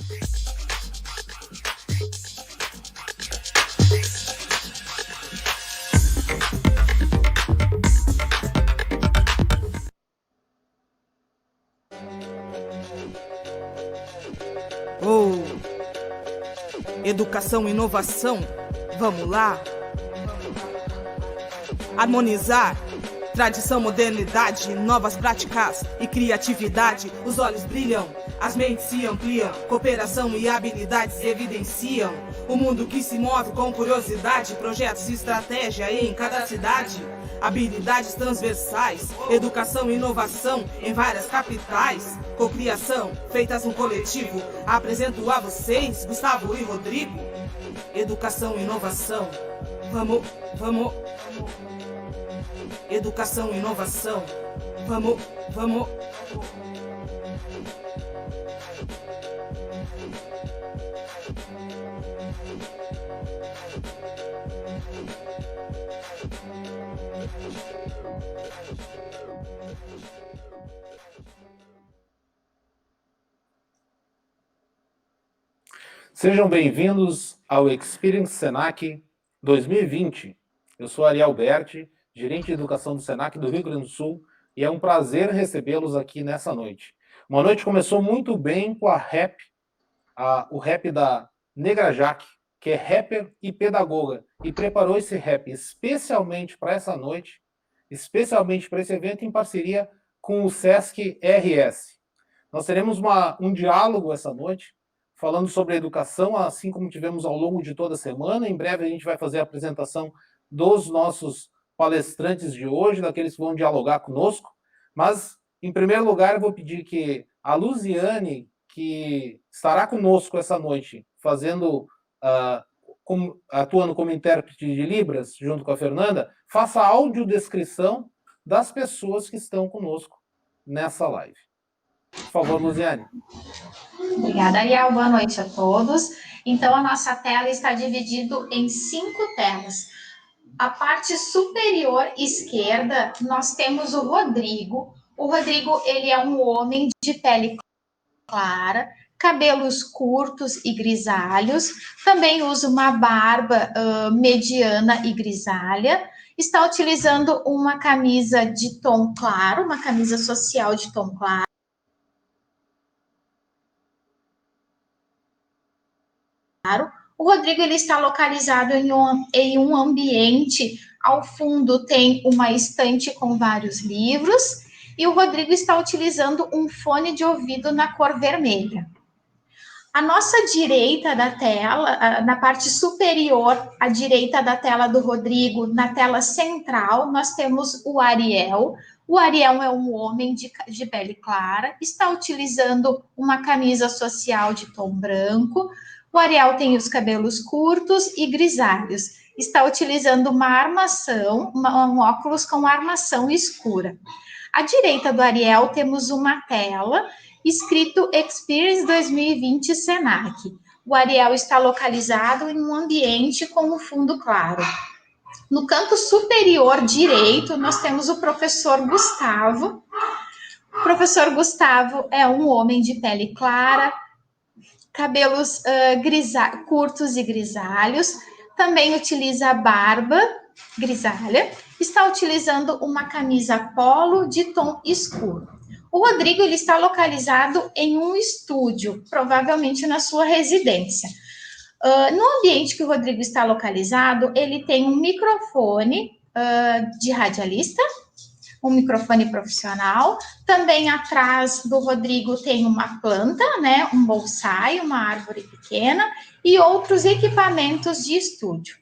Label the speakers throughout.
Speaker 1: Oh, educação e inovação, vamos lá? Harmonizar tradição, modernidade, novas práticas e criatividade. Os olhos brilham, as mentes se ampliam, cooperação e habilidades evidenciam o mundo que se move com curiosidade, projetos e estratégia em cada cidade. Habilidades transversais, educação e inovação em várias capitais. Cocriação, feitas no coletivo. Apresento a vocês, Gustavo e Rodrigo. Educação e inovação. Vamos. Educação e inovação. Vamos.
Speaker 2: Sejam bem-vindos ao Experience Senac 2020. Eu sou Ariel Berti, gerente de educação do Senac do Rio Grande do Sul, e é um prazer recebê-los aqui nessa noite. Uma noite começou muito bem com o rap da Negra Jaque, que é rapper e pedagoga, e preparou esse rap especialmente para essa noite, especialmente para esse evento, em parceria com o Sesc RS. Nós teremos um diálogo essa noite, falando sobre a educação, assim como tivemos ao longo de toda a semana. Em breve a gente vai fazer a apresentação dos nossos palestrantes de hoje, daqueles que vão dialogar conosco. Mas, em primeiro lugar, eu vou pedir que a Luziane, que estará conosco essa noite, atuando como intérprete de Libras, junto com a Fernanda, faça a audiodescrição das pessoas que estão conosco nessa live. Por favor, Luziane.
Speaker 3: Obrigada, Ariel. Boa noite a todos. Então, a nossa tela está dividida em 5 telas. A parte superior esquerda, nós temos o Rodrigo. O Rodrigo, ele é um homem de pele clara, cabelos curtos e grisalhos, também usa uma barba mediana e grisalha, está utilizando uma camisa de tom claro, uma camisa social de tom claro. O Rodrigo, ele está localizado em um ambiente, ao fundo tem uma estante com vários livros, e o Rodrigo está utilizando um fone de ouvido na cor vermelha. À nossa direita da tela, na parte superior, à direita da tela do Rodrigo, na tela central, nós temos o Ariel. O Ariel é um homem de pele clara, está utilizando uma camisa social de tom branco. O Ariel tem os cabelos curtos e grisalhos. Está utilizando uma armação, um óculos com armação escura. À direita do Ariel temos uma tela escrito Experience 2020 Senac. O Ariel está localizado em um ambiente com o fundo claro. No canto superior direito, nós temos o professor Gustavo. O professor Gustavo é um homem de pele clara, cabelos curtos e grisalhos, também utiliza barba grisalha, está utilizando uma camisa polo de tom escuro. O Rodrigo, ele está localizado em um estúdio, provavelmente na sua residência. No ambiente que o Rodrigo está localizado, ele tem um microfone de radialista, um microfone profissional. Também atrás do Rodrigo tem uma planta, né, um bonsai, uma árvore pequena e outros equipamentos de estúdio.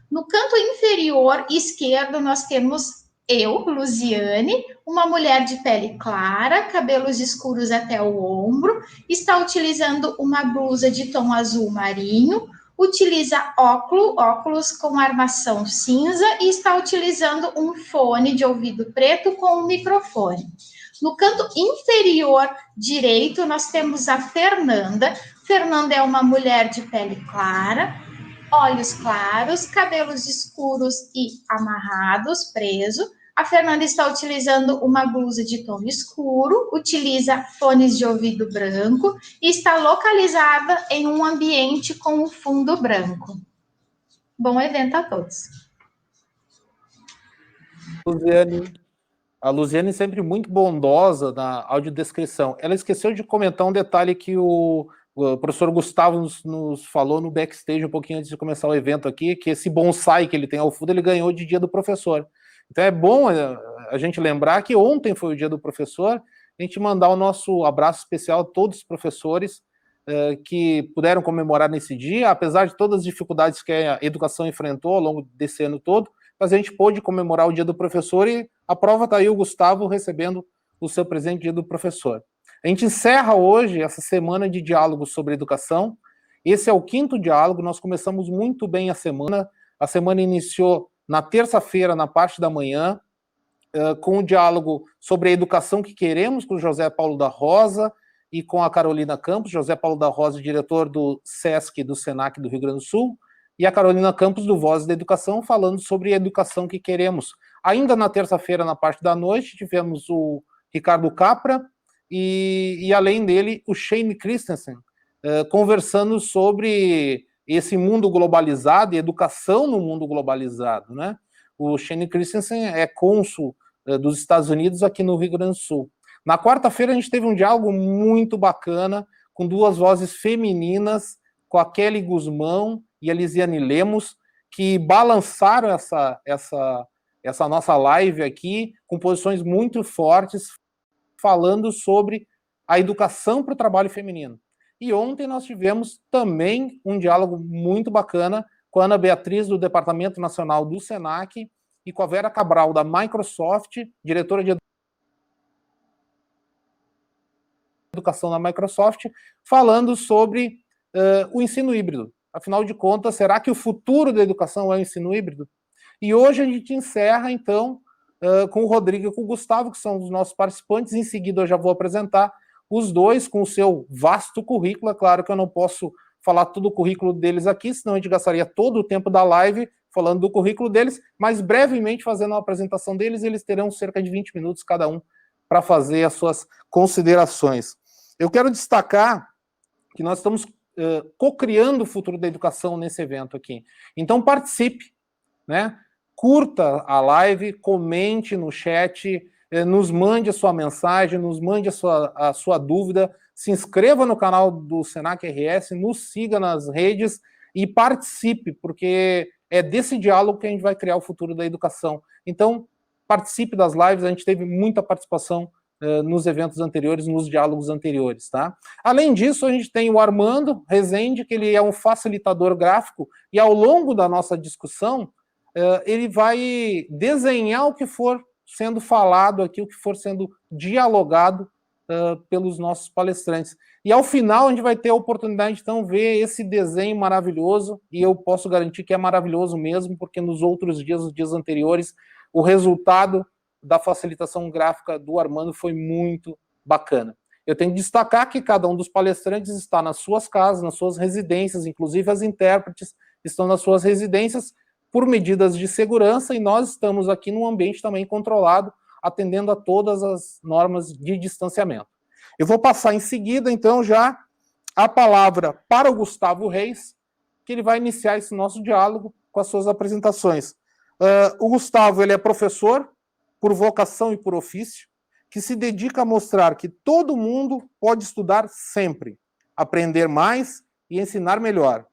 Speaker 3: No canto inferior esquerdo, nós temos eu, Luziane, uma mulher de pele clara, cabelos escuros até o ombro, está utilizando uma blusa de tom azul marinho, utiliza óculos com armação cinza e está utilizando um fone de ouvido preto com um microfone. No canto inferior direito, nós temos a Fernanda. Fernanda é uma mulher de pele clara, olhos claros, cabelos escuros e amarrados, presos, A Fernanda está utilizando uma blusa de tom escuro, utiliza fones de ouvido branco e está localizada em um ambiente com o fundo branco. Bom evento a todos.
Speaker 2: A Luziane sempre muito bondosa na audiodescrição. Ela esqueceu de comentar um detalhe que o professor Gustavo nos falou no backstage um pouquinho antes de começar o evento aqui, que esse bonsai que ele tem ao fundo, ele ganhou de Dia do Professor. Então é bom a gente lembrar que ontem foi o Dia do Professor, a gente mandar o nosso abraço especial a todos os professores que puderam comemorar nesse dia, apesar de todas as dificuldades que a educação enfrentou ao longo desse ano todo, mas a gente pôde comemorar o Dia do Professor e a prova está aí o Gustavo recebendo o seu presente Dia do Professor. A gente encerra hoje essa semana de diálogos sobre educação. Esse é o 5º diálogo, nós começamos muito bem a semana. A semana iniciou na terça-feira, na parte da manhã, com o diálogo sobre a educação que queremos, com o José Paulo da Rosa e com a Carolina Campos. José Paulo da Rosa, diretor do SESC, do SENAC do Rio Grande do Sul, e a Carolina Campos, do Voz da Educação, falando sobre a educação que queremos. Ainda na terça-feira, na parte da noite, tivemos o Ricardo Capra e além dele, o Shane Christensen, conversando sobre esse mundo globalizado e educação no mundo globalizado, né? O Shane Christensen é cônsul dos Estados Unidos aqui no Rio Grande do Sul. Na quarta-feira, a gente teve um diálogo muito bacana, com 2 vozes femininas, com a Kelly Guzmão e a Lisiane Lemos, que balançaram essa nossa live aqui, com posições muito fortes, falando sobre a educação para o trabalho feminino. E ontem nós tivemos também um diálogo muito bacana com a Ana Beatriz, do Departamento Nacional do SENAC, e com a Vera Cabral, da Microsoft, diretora de Educação da Microsoft, falando sobre o ensino híbrido. Afinal de contas, será que o futuro da educação é o ensino híbrido? E hoje a gente encerra, então, com o Rodrigo e com o Gustavo, que são os nossos participantes. Em seguida, eu já vou apresentar os dois com o seu vasto currículo. É claro que eu não posso falar todo o currículo deles aqui, senão a gente gastaria todo o tempo da live falando do currículo deles, mas brevemente fazendo a apresentação deles, eles terão cerca de 20 minutos cada um para fazer as suas considerações. Eu quero destacar que nós estamos co-criando o futuro da educação nesse evento aqui. Então participe, né? Curta a live, comente no chat, nos mande a sua mensagem, nos mande a sua dúvida, se inscreva no canal do Senac RS, nos siga nas redes e participe, porque é desse diálogo que a gente vai criar o futuro da educação. Então, participe das lives, a gente teve muita participação nos eventos anteriores, nos diálogos anteriores, tá? Além disso, a gente tem o Armando Rezende, que ele é um facilitador gráfico, e ao longo da nossa discussão, ele vai desenhar o que for sendo falado aqui, o que for sendo dialogado pelos nossos palestrantes. E ao final a gente vai ter a oportunidade, então, de ver esse desenho maravilhoso, e eu posso garantir que é maravilhoso mesmo, porque nos outros dias, os dias anteriores, o resultado da facilitação gráfica do Armando foi muito bacana. Eu tenho que destacar que cada um dos palestrantes está nas suas casas, nas suas residências, inclusive as intérpretes estão nas suas residências, por medidas de segurança, e nós estamos aqui num ambiente também controlado, atendendo a todas as normas de distanciamento. Eu vou passar em seguida, então, já a palavra para o Gustavo Reis, que ele vai iniciar esse nosso diálogo com as suas apresentações. O Gustavo, ele é professor por vocação e por ofício, que se dedica a mostrar que todo mundo pode estudar sempre, aprender mais e ensinar melhor.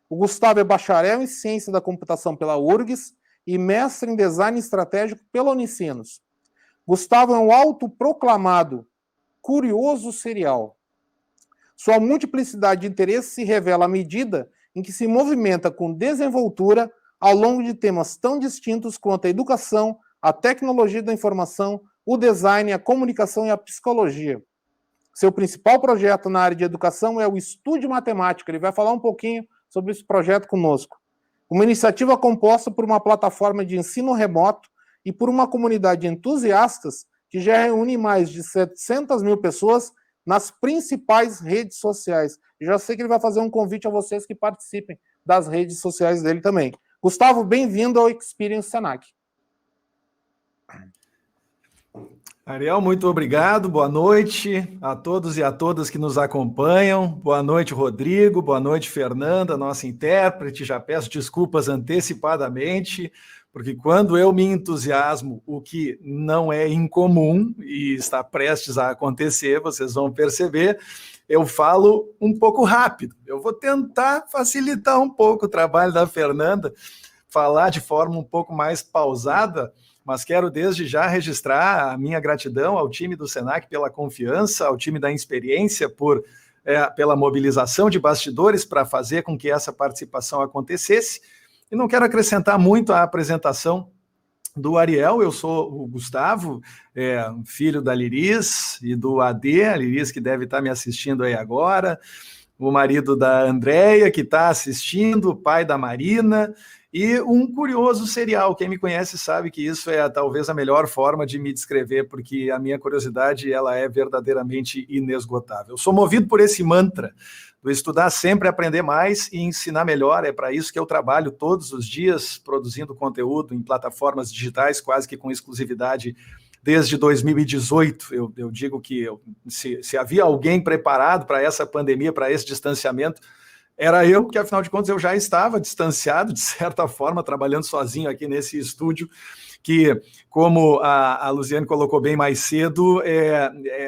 Speaker 2: O Gustavo é bacharel em Ciência da Computação pela URGS e mestre em Design Estratégico pela Unicinos. Gustavo é um autoproclamado curioso serial. Sua multiplicidade de interesses se revela à medida em que se movimenta com desenvoltura ao longo de temas tão distintos quanto a educação, a tecnologia da informação, o design, a comunicação e a psicologia. Seu principal projeto na área de educação é o Estúdio Matemática. Ele vai falar um pouquinho sobre esse projeto conosco. Uma iniciativa composta por uma plataforma de ensino remoto e por uma comunidade de entusiastas que já reúne mais de 700 mil pessoas nas principais redes sociais. Eu já sei que ele vai fazer um convite a vocês que participem das redes sociais dele também. Gustavo, bem-vindo ao Experience Senac.
Speaker 4: Ariel, muito obrigado, boa noite a todos e a todas que nos acompanham, boa noite, Rodrigo, boa noite, Fernanda, nossa intérprete, já peço desculpas antecipadamente, porque quando eu me entusiasmo, o que não é incomum e está prestes a acontecer, vocês vão perceber, eu falo um pouco rápido, eu vou tentar facilitar um pouco o trabalho da Fernanda, falar de forma um pouco mais pausada, mas quero desde já registrar a minha gratidão ao time do Senac pela confiança, ao time da Experiência pela mobilização de bastidores para fazer com que essa participação acontecesse. E não quero acrescentar muito à apresentação do Ariel, eu sou o Gustavo, filho da Liris e do AD, a Liris que deve estar me assistindo aí agora, o marido da Andréia que está assistindo, o pai da Marina, e um curioso serial. Quem me conhece sabe que isso é talvez a melhor forma de me descrever, porque a minha curiosidade ela é verdadeiramente inesgotável. Eu sou movido por esse mantra do estudar sempre, aprender mais e ensinar melhor. É para isso que eu trabalho todos os dias, produzindo conteúdo em plataformas digitais, quase que com exclusividade desde 2018. Eu digo que se havia alguém preparado para essa pandemia, para esse distanciamento, era eu, porque afinal de contas eu já estava distanciado, de certa forma, trabalhando sozinho aqui nesse estúdio, que, como a Luziane colocou bem mais cedo,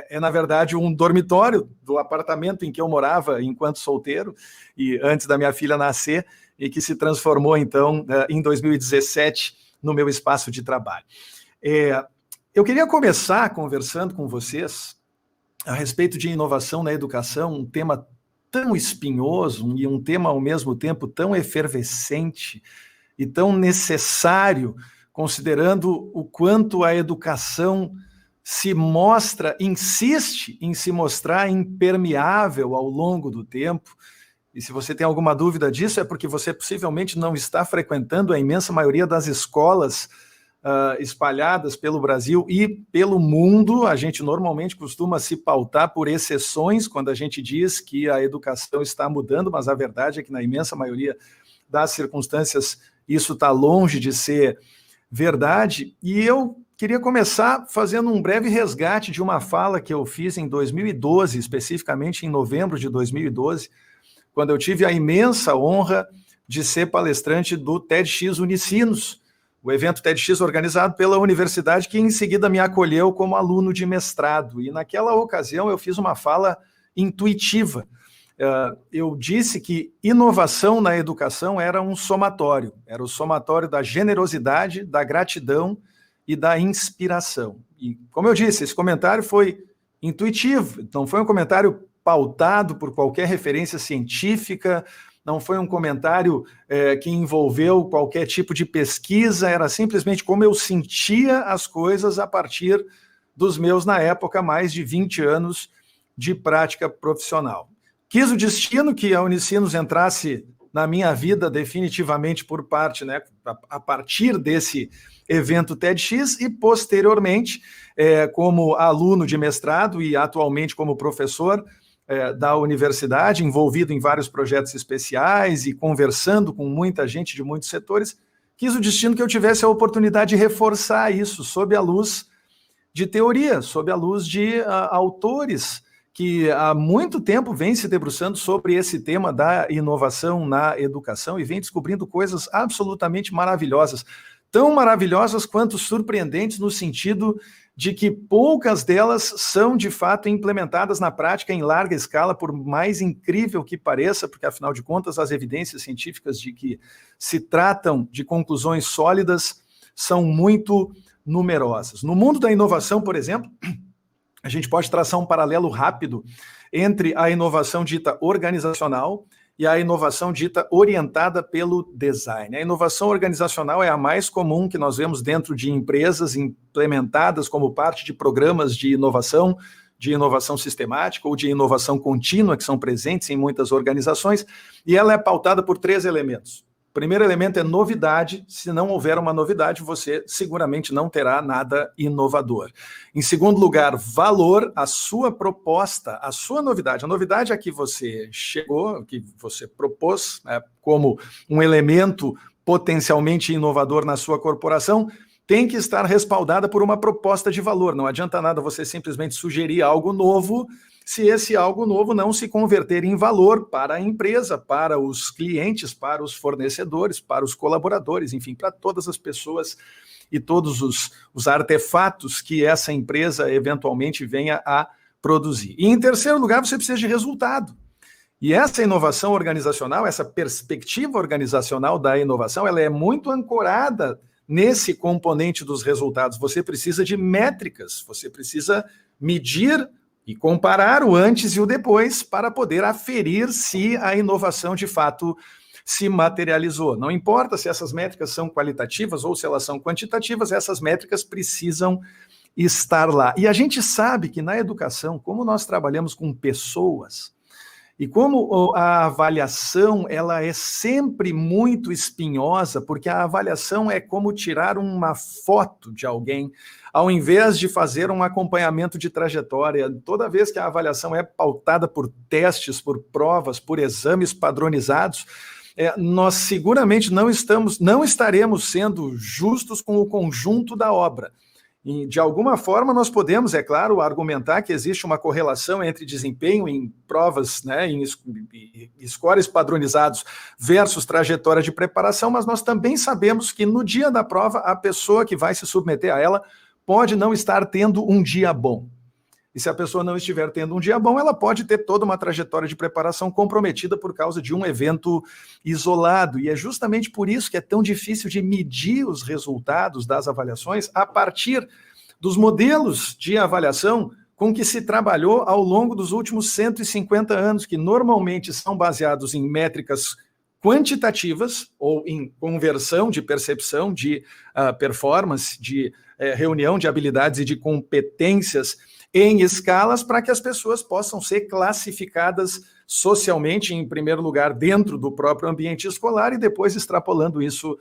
Speaker 4: na verdade um dormitório do apartamento em que eu morava enquanto solteiro, e antes da minha filha nascer, e que se transformou então em 2017 no meu espaço de trabalho. Eu queria começar conversando com vocês a respeito de inovação na educação, um tema tão espinhoso e um tema ao mesmo tempo tão efervescente e tão necessário, considerando o quanto a educação insiste em se mostrar impermeável ao longo do tempo. E se você tem alguma dúvida disso, é porque você possivelmente não está frequentando a imensa maioria das escolas espalhadas pelo Brasil e pelo mundo. A gente normalmente costuma se pautar por exceções quando a gente diz que a educação está mudando, mas a verdade é que na imensa maioria das circunstâncias isso está longe de ser verdade. E eu queria começar fazendo um breve resgate de uma fala que eu fiz em 2012, especificamente em novembro de 2012, quando eu tive a imensa honra de ser palestrante do TEDx Unicinos, o evento TEDx organizado pela universidade, que em seguida me acolheu como aluno de mestrado. E naquela ocasião eu fiz uma fala intuitiva. Eu disse que inovação na educação era um somatório. Era o somatório da generosidade, da gratidão e da inspiração. E, como eu disse, esse comentário foi intuitivo. Não foi um comentário pautado por qualquer referência científica, não foi um comentário que envolveu qualquer tipo de pesquisa, era simplesmente como eu sentia as coisas a partir dos meus, na época, mais de 20 anos de prática profissional. Quis o destino que a Unicinos entrasse na minha vida definitivamente por parte, né, a partir desse evento TEDx e, posteriormente, como aluno de mestrado e atualmente como professor da universidade, envolvido em vários projetos especiais e conversando com muita gente de muitos setores, quis o destino que eu tivesse a oportunidade de reforçar isso sob a luz de teoria, sob a luz de autores que há muito tempo vêm se debruçando sobre esse tema da inovação na educação e vêm descobrindo coisas absolutamente maravilhosas, tão maravilhosas quanto surpreendentes no sentido de que poucas delas são, de fato, implementadas na prática em larga escala, por mais incrível que pareça, porque, afinal de contas, as evidências científicas de que se tratam de conclusões sólidas são muito numerosas. No mundo da inovação, por exemplo, a gente pode traçar um paralelo rápido entre a inovação dita organizacional e a inovação dita orientada pelo design. A inovação organizacional é a mais comum que nós vemos dentro de empresas implementadas como parte de programas de inovação sistemática ou de inovação contínua, que são presentes em muitas organizações, e ela é pautada por 3 elementos. O primeiro elemento é novidade. Se não houver uma novidade, você seguramente não terá nada inovador. Em segundo lugar, valor, a sua proposta, a sua novidade. A novidade é que você chegou, que você propôs, como um elemento potencialmente inovador na sua corporação, tem que estar respaldada por uma proposta de valor. Não adianta nada você simplesmente sugerir algo novo se esse algo novo não se converter em valor para a empresa, para os clientes, para os fornecedores, para os colaboradores, enfim, para todas as pessoas e todos os artefatos que essa empresa eventualmente venha a produzir. E em terceiro lugar, você precisa de resultado. E essa inovação organizacional, essa perspectiva organizacional da inovação, ela é muito ancorada nesse componente dos resultados. Você precisa de métricas, você precisa medir e comparar o antes e o depois para poder aferir se a inovação de fato se materializou. Não importa se essas métricas são qualitativas ou se elas são quantitativas, essas métricas precisam estar lá. E a gente sabe que na educação, como nós trabalhamos com pessoas, e como a avaliação ela é sempre muito espinhosa, porque a avaliação é como tirar uma foto de alguém, ao invés de fazer um acompanhamento de trajetória. Toda vez que a avaliação é pautada por testes, por provas, por exames padronizados, nós seguramente não estaremos sendo justos com o conjunto da obra. E, de alguma forma, nós podemos, é claro, argumentar que existe uma correlação entre desempenho em provas, né, em scores padronizados versus trajetória de preparação, mas nós também sabemos que no dia da prova, a pessoa que vai se submeter a ela pode não estar tendo um dia bom. E se a pessoa não estiver tendo um dia bom, ela pode ter toda uma trajetória de preparação comprometida por causa de um evento isolado. E é justamente por isso que é tão difícil de medir os resultados das avaliações a partir dos modelos de avaliação com que se trabalhou ao longo dos últimos 150 anos, que normalmente são baseados em métricas quantitativas ou em conversão de percepção, de performance, de reunião de habilidades e de competências em escalas para que as pessoas possam ser classificadas socialmente, em primeiro lugar, dentro do próprio ambiente escolar e depois extrapolando isso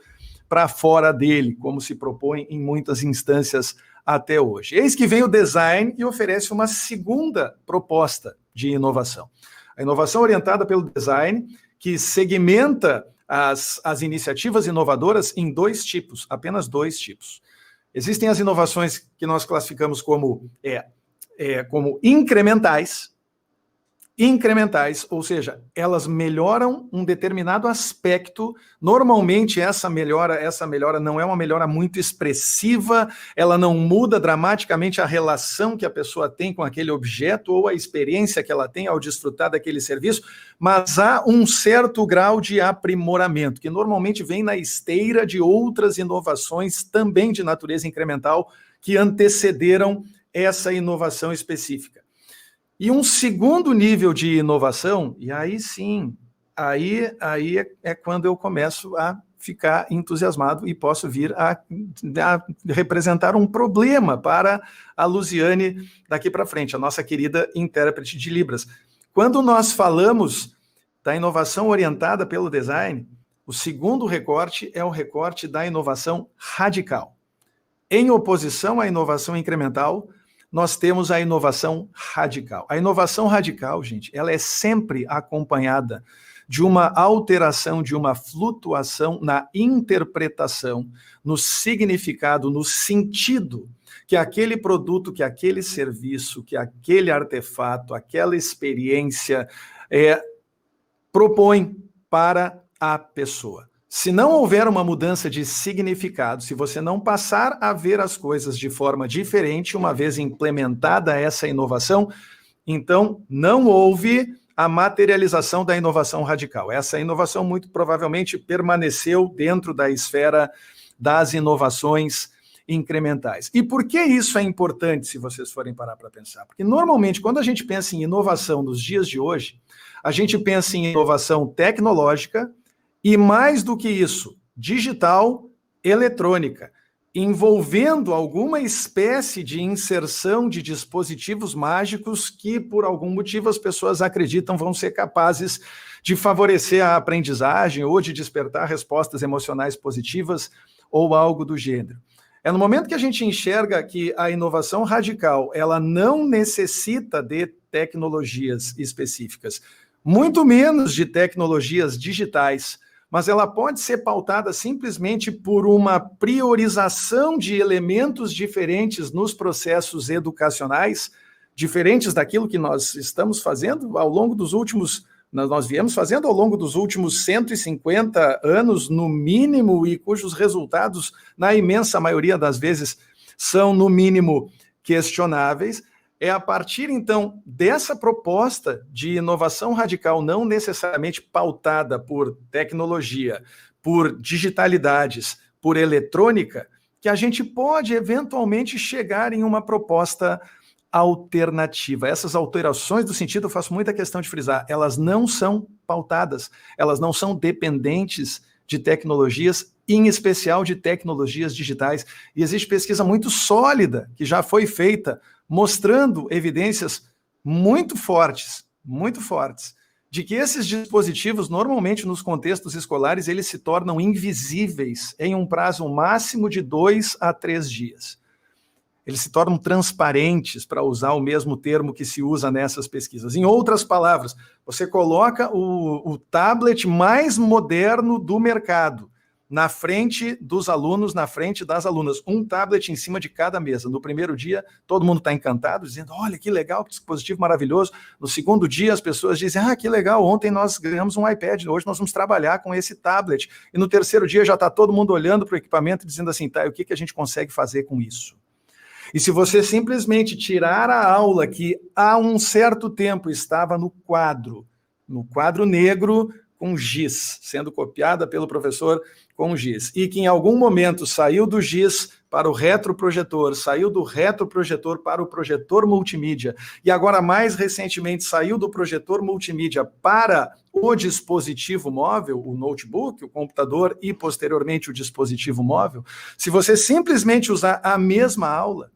Speaker 4: para fora dele, como se propõe em muitas instâncias até hoje. Eis que vem o design e oferece uma segunda proposta de inovação. A inovação orientada pelo design, que segmenta as iniciativas inovadoras em dois tipos, apenas dois tipos. Existem as inovações que nós classificamos como incrementais, ou seja, elas melhoram um determinado aspecto. Normalmente essa melhora não é uma melhora muito expressiva, ela não muda dramaticamente a relação que a pessoa tem com aquele objeto ou a experiência que ela tem ao desfrutar daquele serviço, mas há um certo grau de aprimoramento, que normalmente vem na esteira de outras inovações também de natureza incremental que antecederam essa inovação específica. E um segundo nível de inovação, e aí sim, aí é quando eu começo a ficar entusiasmado e posso vir a representar um problema para a Luziane daqui para frente, a nossa querida intérprete de Libras. Quando nós falamos da inovação orientada pelo design, o segundo recorte é o recorte da inovação radical. Em oposição à inovação incremental, nós temos a inovação radical. A inovação radical, gente, ela é sempre acompanhada de uma alteração, de uma flutuação na interpretação, no significado, no sentido que aquele produto, que aquele serviço, que aquele artefato, aquela experiência propõe para a pessoa. Se não houver uma mudança de significado, se você não passar a ver as coisas de forma diferente, uma vez implementada essa inovação, então não houve a materialização da inovação radical. Essa inovação muito provavelmente permaneceu dentro da esfera das inovações incrementais. E por que isso é importante, se vocês forem parar para pensar? Porque normalmente, quando a gente pensa em inovação nos dias de hoje, a gente pensa em inovação tecnológica, e mais do que isso, digital, eletrônica, envolvendo alguma espécie de inserção de dispositivos mágicos que, por algum motivo, as pessoas acreditam vão ser capazes de favorecer a aprendizagem ou de despertar respostas emocionais positivas ou algo do gênero. É no momento que a gente enxerga que a inovação radical, ela não necessita de tecnologias específicas, muito menos de tecnologias digitais, mas ela pode ser pautada simplesmente por uma priorização de elementos diferentes nos processos educacionais, diferentes daquilo que nós estamos fazendo ao longo dos últimos, nós viemos fazendo ao longo dos últimos 150 anos, no mínimo, e cujos resultados, na imensa maioria das vezes, são, no mínimo, questionáveis. É a partir, então, dessa proposta de inovação radical, não necessariamente pautada por tecnologia, por digitalidades, por eletrônica, que a gente pode, eventualmente, chegar em uma proposta alternativa. Essas alterações do sentido, eu faço muita questão de frisar, elas não são pautadas, elas não são dependentes de tecnologias, em especial de tecnologias digitais. E existe pesquisa muito sólida que já foi feita, mostrando evidências muito fortes, de que esses dispositivos, normalmente nos contextos escolares, eles se tornam invisíveis em um prazo máximo de 2 a 3 dias. Eles se tornam transparentes, para usar o mesmo termo que se usa nessas pesquisas. Em outras palavras, você coloca o tablet mais moderno do mercado na frente dos alunos, na frente das alunas, um tablet em cima de cada mesa. No primeiro dia, todo mundo está encantado, dizendo, olha, que legal, que dispositivo maravilhoso. No segundo dia, as pessoas dizem, que legal, ontem nós ganhamos um iPad, hoje nós vamos trabalhar com esse tablet. E no terceiro dia, já está todo mundo olhando para o equipamento e dizendo assim, tá, o que a gente consegue fazer com isso? E se você simplesmente tirar a aula que há um certo tempo estava no quadro negro com giz, sendo copiada pelo professor com giz, e que em algum momento saiu do giz para o retroprojetor, saiu do retroprojetor para o projetor multimídia, e agora mais recentemente saiu do projetor multimídia para o dispositivo móvel, o notebook, o computador e posteriormente o dispositivo móvel, se você simplesmente usar a mesma aula,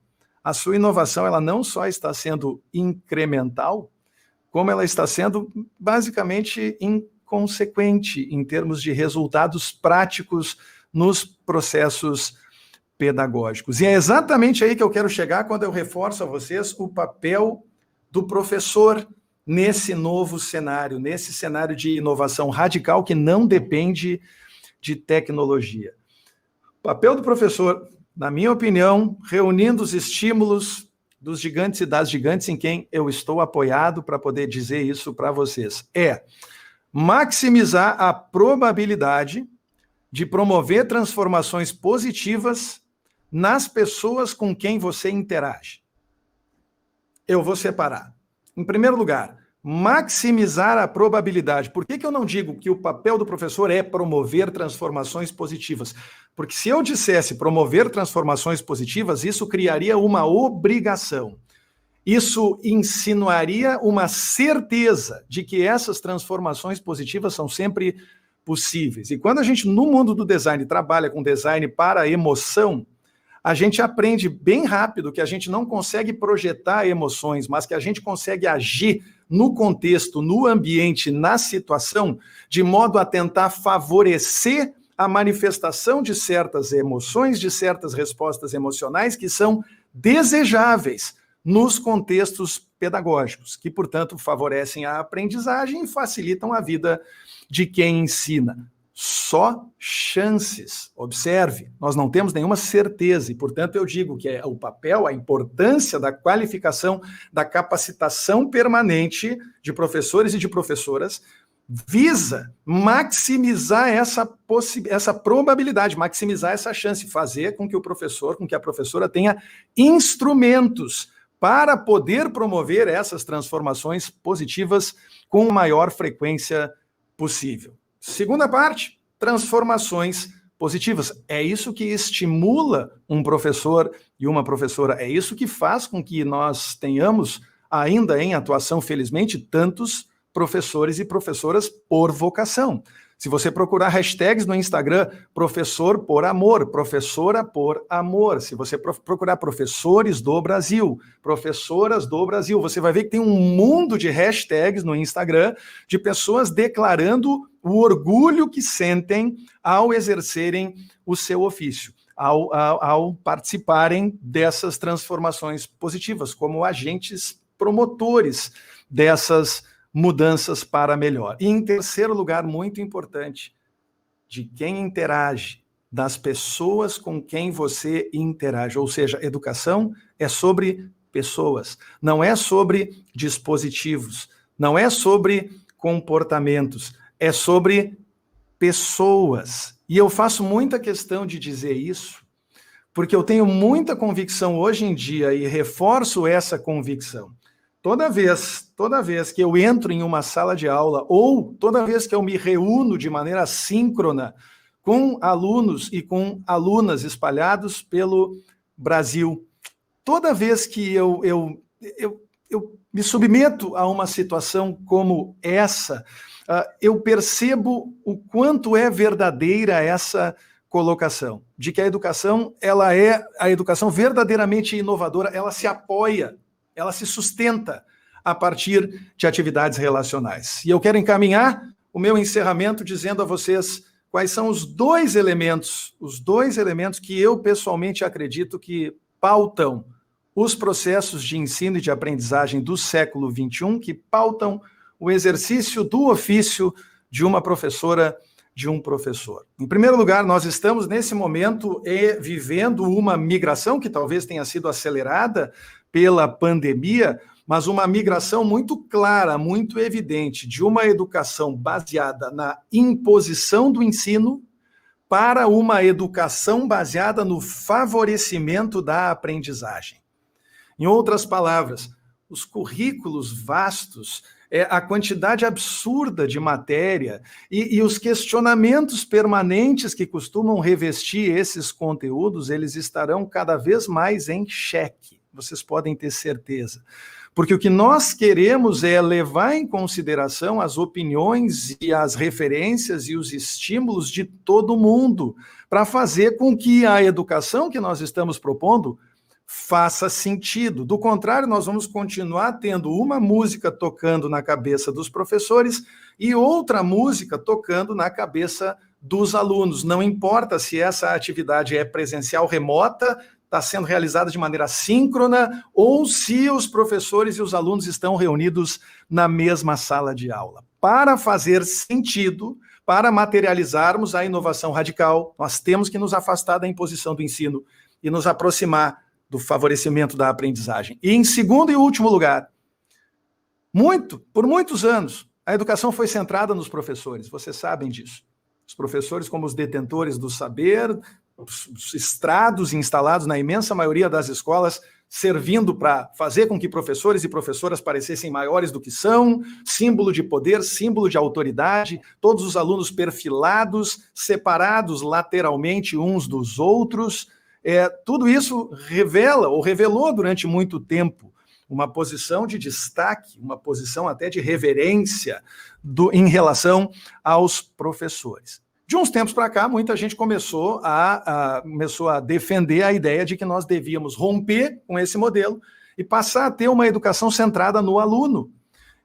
Speaker 4: a sua inovação ela não só está sendo incremental, como ela está sendo basicamente inconsequente em termos de resultados práticos nos processos pedagógicos. E é exatamente aí que eu quero chegar quando eu reforço a vocês o papel do professor nesse novo cenário, nesse cenário de inovação radical que não depende de tecnologia. O papel do professor, na minha opinião, reunindo os estímulos dos gigantes e das gigantes em quem eu estou apoiado para poder dizer isso para vocês, é maximizar a probabilidade de promover transformações positivas nas pessoas com quem você interage. Eu vou separar. Em primeiro lugar, maximizar a probabilidade. Por que eu não digo que o papel do professor é promover transformações positivas? Porque se eu dissesse promover transformações positivas, isso criaria uma obrigação. Isso insinuaria uma certeza de que essas transformações positivas são sempre possíveis. E quando a gente, no mundo do design, trabalha com design para emoção, a gente aprende bem rápido que a gente não consegue projetar emoções, mas que a gente consegue agir no contexto, no ambiente, na situação, de modo a tentar favorecer a manifestação de certas emoções, de certas respostas emocionais que são desejáveis nos contextos pedagógicos, que, portanto, favorecem a aprendizagem e facilitam a vida de quem ensina. Só chances. Observe, nós não temos nenhuma certeza e, portanto, eu digo que o papel, a importância da qualificação, da capacitação permanente de professores e de professoras visa maximizar essa probabilidade, maximizar essa chance, fazer com que o professor, com que a professora tenha instrumentos para poder promover essas transformações positivas com a maior frequência possível. Segunda parte, transformações positivas. É isso que estimula um professor e uma professora, é isso que faz com que nós tenhamos ainda em atuação, felizmente, tantos professores e professoras por vocação. Se você procurar hashtags no Instagram, professor por amor, professora por amor. Se você procurar professores do Brasil, professoras do Brasil, você vai ver que tem um mundo de hashtags no Instagram de pessoas declarando o orgulho que sentem ao exercerem o seu ofício, ao participarem dessas transformações positivas, como agentes promotores dessas mudanças para melhor. E em terceiro lugar, muito importante, de quem interage, das pessoas com quem você interage. Ou seja, educação é sobre pessoas, não é sobre dispositivos, não é sobre comportamentos, é sobre pessoas. E eu faço muita questão de dizer isso, porque eu tenho muita convicção hoje em dia e reforço essa convicção. Toda vez que eu entro em uma sala de aula ou toda vez que eu me reúno de maneira síncrona com alunos e com alunas espalhados pelo Brasil, toda vez que eu me submeto a uma situação como essa, eu percebo o quanto é verdadeira essa colocação, de que a educação, ela é a educação verdadeiramente inovadora, ela se apoia, ela se sustenta a partir de atividades relacionais. E eu quero encaminhar o meu encerramento dizendo a vocês quais são os dois elementos que eu pessoalmente acredito que pautam os processos de ensino e de aprendizagem do século XXI, que pautam o exercício do ofício de uma professora, de um professor. Em primeiro lugar, nós estamos nesse momento vivendo uma migração que talvez tenha sido acelerada pela pandemia, mas uma migração muito clara, muito evidente, de uma educação baseada na imposição do ensino para uma educação baseada no favorecimento da aprendizagem. Em outras palavras, os currículos vastos, a quantidade absurda de matéria e os questionamentos permanentes que costumam revestir esses conteúdos, eles estarão cada vez mais em xeque, vocês podem ter certeza. Porque o que nós queremos é levar em consideração as opiniões e as referências e os estímulos de todo mundo, para fazer com que a educação que nós estamos propondo faça sentido. Do contrário, nós vamos continuar tendo uma música tocando na cabeça dos professores e outra música tocando na cabeça dos alunos. Não importa se essa atividade é presencial, remota, está sendo realizada de maneira síncrona, ou se os professores e os alunos estão reunidos na mesma sala de aula. Para fazer sentido, para materializarmos a inovação radical, nós temos que nos afastar da imposição do ensino e nos aproximar do favorecimento da aprendizagem. E em segundo e último lugar, por muitos anos, a educação foi centrada nos professores, vocês sabem disso. Os professores como os detentores do saber, os estrados instalados na imensa maioria das escolas, servindo para fazer com que professores e professoras parecessem maiores do que são, símbolo de poder, símbolo de autoridade, todos os alunos perfilados, separados lateralmente uns dos outros. Tudo isso revelou durante muito tempo uma posição de destaque, uma posição até de reverência em relação aos professores. De uns tempos para cá, muita gente começou a defender a ideia de que nós devíamos romper com esse modelo e passar a ter uma educação centrada no aluno,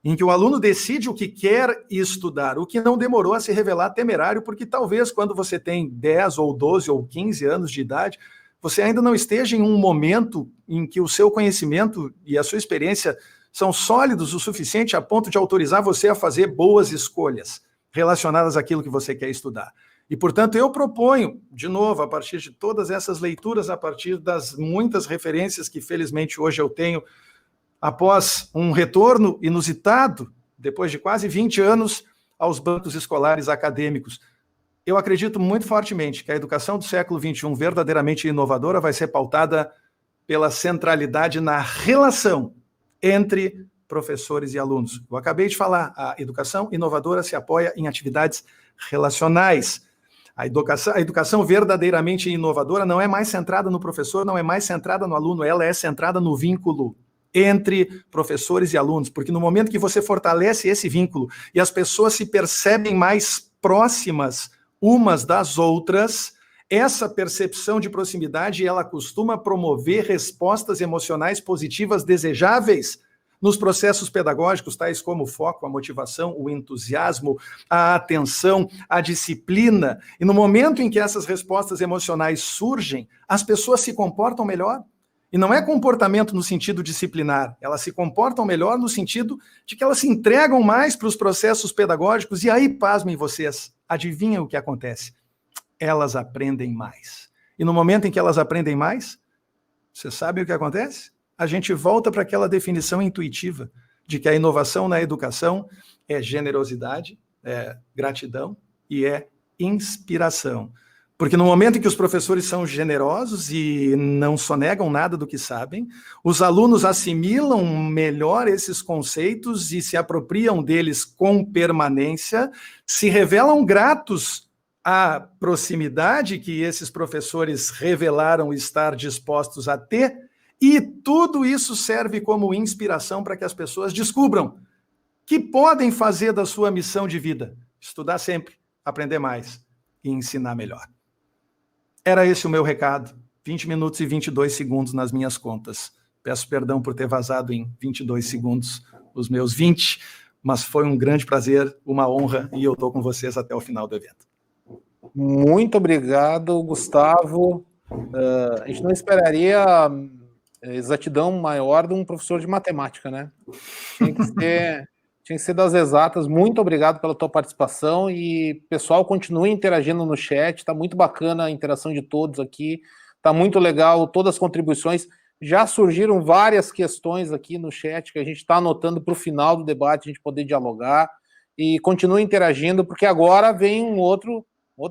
Speaker 4: em que o aluno decide o que quer estudar, o que não demorou a se revelar temerário, porque talvez quando você tem 10 ou 12 ou 15 anos de idade, você ainda não esteja em um momento em que o seu conhecimento e a sua experiência são sólidos o suficiente a ponto de autorizar você a fazer boas escolhas relacionadas àquilo que você quer estudar. E, portanto, eu proponho, de novo, a partir de todas essas leituras, a partir das muitas referências que, felizmente, hoje eu tenho, após um retorno inusitado, depois de quase 20 anos, aos bancos escolares acadêmicos, eu acredito muito fortemente que a educação do século XXI, verdadeiramente inovadora, vai ser pautada pela centralidade na relação entre professores e alunos. Eu acabei de falar, a educação inovadora se apoia em atividades relacionais. A educação verdadeiramente inovadora não é mais centrada no professor, não é mais centrada no aluno, ela é centrada no vínculo entre professores e alunos, porque no momento que você fortalece esse vínculo e as pessoas se percebem mais próximas umas das outras, essa percepção de proximidade, ela costuma promover respostas emocionais positivas desejáveis nos processos pedagógicos, tais como o foco, a motivação, o entusiasmo, a atenção, a disciplina. E no momento em que essas respostas emocionais surgem, as pessoas se comportam melhor. E não é comportamento no sentido disciplinar, elas se comportam melhor no sentido de que elas se entregam mais para os processos pedagógicos. E aí, pasmem vocês, adivinhem o que acontece? elas aprendem mais. E no momento em que elas aprendem mais, você sabe o que acontece? A gente volta para aquela definição intuitiva de que a inovação na educação é generosidade, é gratidão e é inspiração. Porque no momento em que os professores são generosos e não sonegam nada do que sabem, os alunos assimilam melhor esses conceitos e se apropriam deles com permanência, se revelam gratos à proximidade que esses professores revelaram estar dispostos a ter, e tudo isso serve como inspiração para que as pessoas descubram que podem fazer da sua missão de vida estudar sempre, aprender mais e ensinar melhor. Era esse o meu recado. 20 minutos e 22 segundos nas minhas contas. Peço perdão por ter vazado em 22 segundos os meus 20, mas foi um grande prazer, uma honra, e eu estou com vocês até o final do evento.
Speaker 2: Muito obrigado, Gustavo. A gente não esperaria exatidão maior de um professor de matemática, né? Tinha que ser das exatas. Muito obrigado pela tua participação e, pessoal, continue interagindo no chat, está muito bacana a interação de todos aqui, está muito legal todas as contribuições. Já surgiram várias questões aqui no chat que a gente está anotando para o final do debate, a gente poder dialogar, e continue interagindo, porque agora vem um outro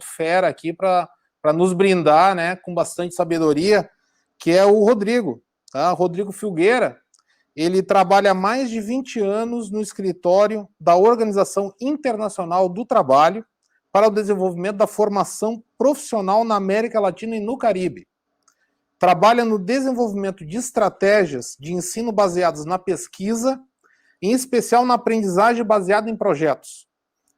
Speaker 2: fera aqui para nos brindar, né, com bastante sabedoria, que é o Rodrigo, tá? Rodrigo Filgueira. Ele trabalha há mais de 20 anos no escritório da Organização Internacional do Trabalho para o desenvolvimento da formação profissional na América Latina e no Caribe. Trabalha no desenvolvimento de estratégias de ensino baseadas na pesquisa, em especial na aprendizagem baseada em projetos,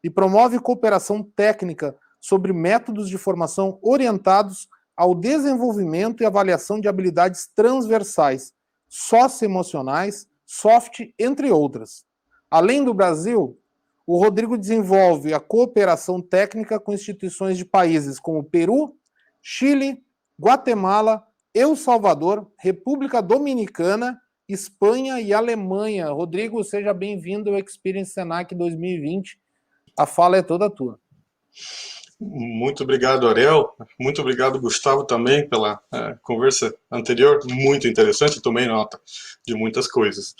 Speaker 2: e promove cooperação técnica sobre métodos de formação orientados ao desenvolvimento e avaliação de habilidades transversais, socioemocionais, soft, entre outras. Além do Brasil, o Rodrigo desenvolve a cooperação técnica com instituições de países como Peru, Chile, Guatemala, El Salvador, República Dominicana, Espanha e Alemanha. Rodrigo, seja bem-vindo ao Experience Senac 2020. A fala é toda tua.
Speaker 5: Muito obrigado, Ariel. Muito obrigado, Gustavo, também pela conversa anterior. Muito interessante, tomei nota de muitas coisas.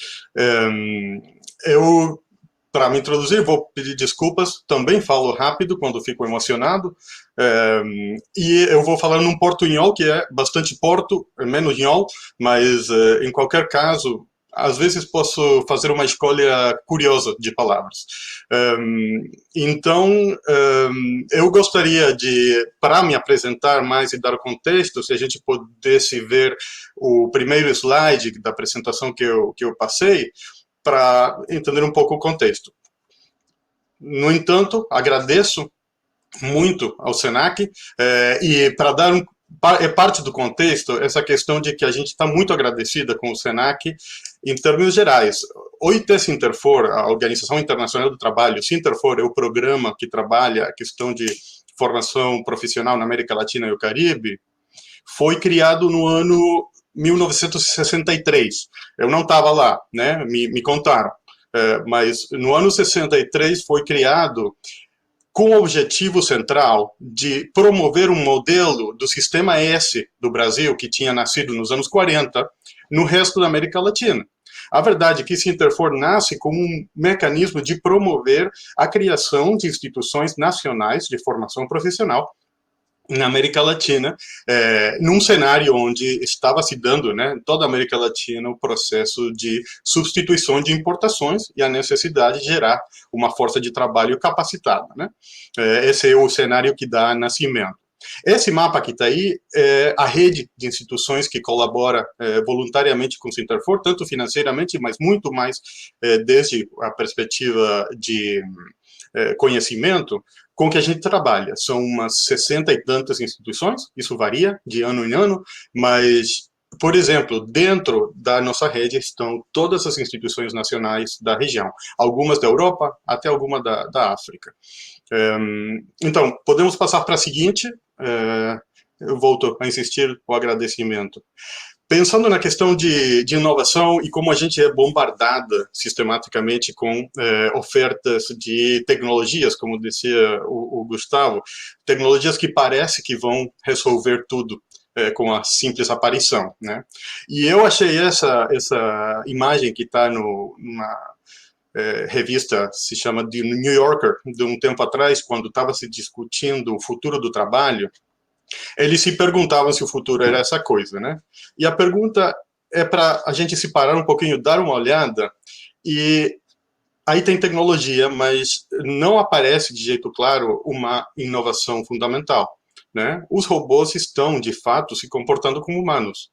Speaker 5: Para me introduzir, vou pedir desculpas. Também falo rápido quando fico emocionado. E eu vou falar num portunhol, que é bastante porto, menos nhol, mas em qualquer caso, às vezes posso fazer uma escolha curiosa de palavras. Então, eu gostaria de, para me apresentar mais e dar contexto, se a gente pudesse ver o primeiro slide da apresentação que eu passei, para entender um pouco o contexto. No entanto, agradeço muito ao Senac, e para dar é parte do contexto essa questão de que a gente está muito agradecida com o Senac em termos gerais. O OIT-Sinterfor, a Organização Internacional do Trabalho, Sinterfor é o programa que trabalha a questão de formação profissional na América Latina e o Caribe, foi criado no ano 1963. Eu não estava lá, né? Me contaram. Mas no ano 63 foi criado com o objetivo central de promover um modelo do Sistema S do Brasil, que tinha nascido nos anos 40, no resto da América Latina. A verdade é que Sinterfor nasce como um mecanismo de promover a criação de instituições nacionais de formação profissional na América Latina, num cenário onde estava se dando, né, em toda a América Latina, o processo de substituição de importações e a necessidade de gerar uma força de trabalho capacitada, né? Esse é o cenário que dá nascimento. Esse mapa que está aí é a rede de instituições que colabora voluntariamente com o Sinterfor, tanto financeiramente, mas muito mais desde a perspectiva de conhecimento, com que a gente trabalha. São umas 60 e tantas instituições, isso varia de ano em ano, mas, por exemplo, dentro da nossa rede estão todas as instituições nacionais da região, algumas da Europa, até alguma da África. Então, podemos passar para a seguinte, eu volto a insistir o agradecimento. Pensando na questão de inovação e como a gente é bombardada sistematicamente com ofertas de tecnologias, como dizia o Gustavo, tecnologias que parece que vão resolver tudo com a simples aparição, né? E eu achei essa imagem que está numa revista, se chama The New Yorker, de um tempo atrás, quando estava se discutindo o futuro do trabalho. Eles se perguntavam se o futuro era essa coisa, né? E a pergunta é para a gente se parar um pouquinho, dar uma olhada, e aí tem tecnologia, mas não aparece de jeito claro uma inovação fundamental, né? Os robôs estão, de fato, se comportando como humanos,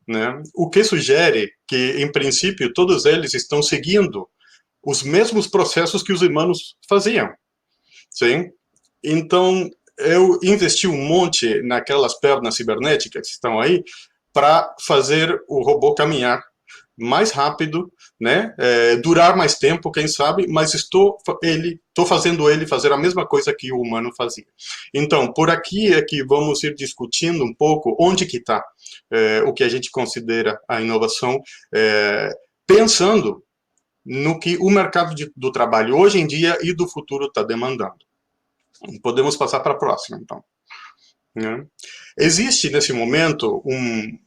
Speaker 5: né? O que sugere que, em princípio, todos eles estão seguindo os mesmos processos que os humanos faziam, sim? Então, eu investi um monte naquelas pernas cibernéticas que estão aí para fazer o robô caminhar mais rápido, né? Durar mais tempo, quem sabe, mas estou fazendo ele fazer a mesma coisa que o humano fazia. Então, por aqui é que vamos ir discutindo um pouco onde que está o que a gente considera a inovação, pensando no que o mercado do trabalho hoje em dia e do futuro está demandando. Podemos passar para a próxima, então. Né? Existe, nesse momento, um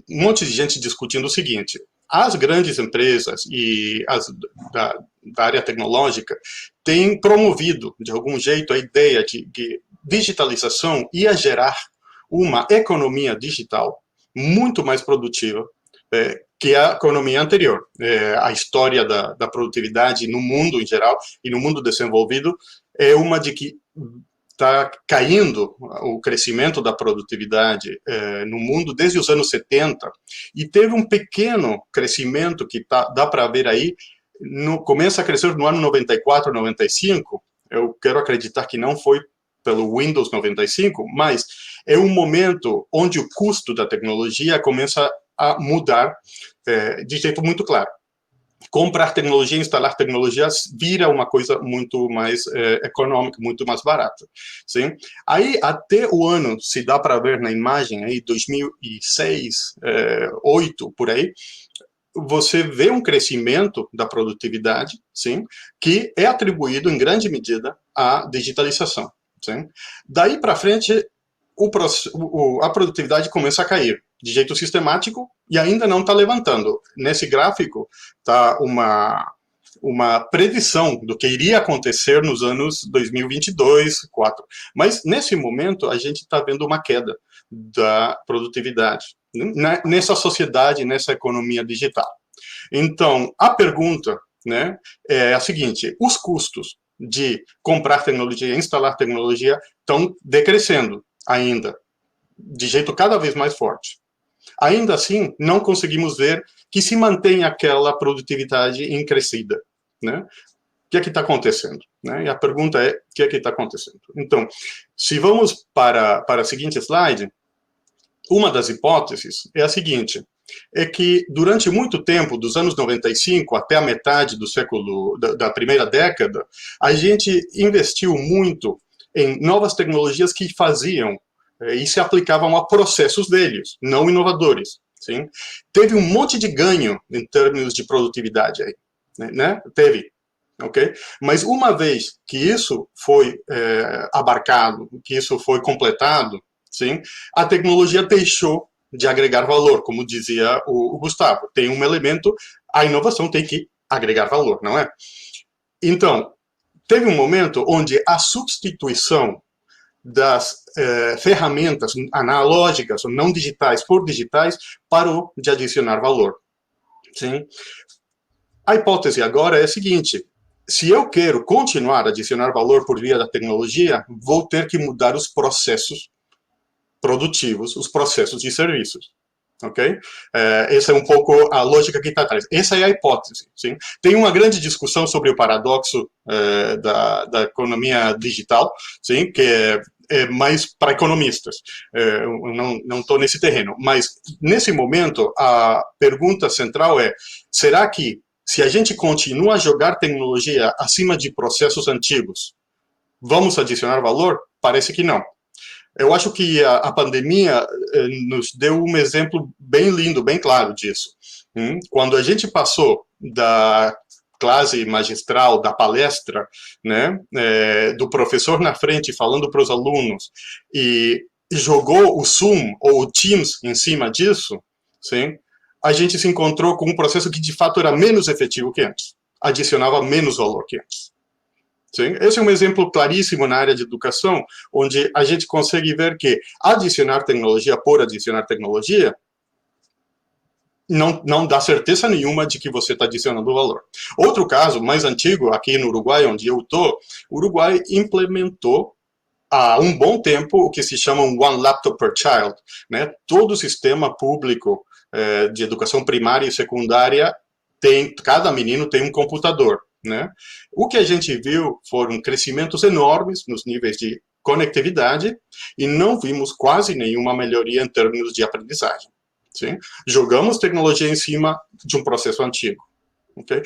Speaker 5: monte de gente discutindo o seguinte: as grandes empresas e as da área tecnológica têm promovido, de algum jeito, a ideia de que digitalização ia gerar uma economia digital muito mais produtiva que a economia anterior. A história da produtividade no mundo em geral e no mundo desenvolvido é uma de que está caindo o crescimento da produtividade no mundo desde os anos 70, e teve um pequeno crescimento que dá para ver aí, começa a crescer no ano 94, 95, eu quero acreditar que não foi pelo Windows 95, mas é um momento onde o custo da tecnologia começa a mudar de jeito muito claro. Comprar tecnologia, instalar tecnologias vira uma coisa muito mais econômica, muito mais barata. Sim? Aí, até o ano, se dá para ver na imagem, aí, 2006, 2008, por aí, você vê um crescimento da produtividade, sim, que é atribuído, em grande medida, à digitalização. Sim? Daí para frente, a produtividade começa a cair de jeito sistemático e ainda não está levantando. Nesse gráfico está uma predição do que iria acontecer nos anos 2022, 2024. Mas, nesse momento, a gente está vendo uma queda da produtividade nessa sociedade, nessa economia digital. Então, a pergunta, né, é a seguinte: os custos de comprar tecnologia, instalar tecnologia, estão decrescendo ainda, de jeito cada vez mais forte. Ainda assim, não conseguimos ver que se mantém aquela produtividade em crescida, né? O que é que está acontecendo? Né? E a pergunta é: o que é que está acontecendo? Então, se vamos para a seguinte slide, uma das hipóteses é a seguinte: é que durante muito tempo, dos anos 95 até a metade do século, da primeira década, a gente investiu muito em novas tecnologias que faziam e se aplicavam a processos velhos, não inovadores. Sim? Teve um monte de ganho em termos de produtividade aí, né? Teve, ok? Mas uma vez que isso foi abarcado, que isso foi completado, sim, a tecnologia deixou de agregar valor, como dizia o Gustavo. Tem um elemento, a inovação tem que agregar valor, não é? Então, teve um momento onde a substituição das ferramentas analógicas ou não digitais por digitais parou de adicionar valor. Sim? A hipótese agora é a seguinte: se eu quero continuar a adicionar valor por via da tecnologia, vou ter que mudar os processos produtivos, os processos de serviços. Ok? Essa é um pouco a lógica que está atrás. Essa é a hipótese. Sim? Tem uma grande discussão sobre o paradoxo da economia digital, sim? Que é mais para economistas. Eu não estou nesse terreno. Mas, nesse momento, a pergunta central é: será que, se a gente continua a jogar tecnologia acima de processos antigos, vamos adicionar valor? Parece que não. Eu acho que a pandemia nos deu um exemplo bem lindo, bem claro disso. Quando a gente passou da classe magistral, da palestra, né, do professor na frente falando para os alunos, e jogou o Zoom ou o Teams em cima disso, sim, a gente se encontrou com um processo que de fato era menos efetivo que antes, adicionava menos valor que antes. Sim? Esse é um exemplo claríssimo na área de educação, onde a gente consegue ver que adicionar tecnologia por adicionar tecnologia não dá certeza nenhuma de que você está adicionando valor. Outro caso, mais antigo, aqui no Uruguai, onde eu estou, o Uruguai implementou há um bom tempo o que se chama um One Laptop per Child. Né? Todo o sistema público de educação primária e secundária, cada menino tem um computador. Né? O que a gente viu foram crescimentos enormes nos níveis de conectividade e não vimos quase nenhuma melhoria em termos de aprendizagem. Sim? Jogamos tecnologia em cima de um processo antigo. Okay?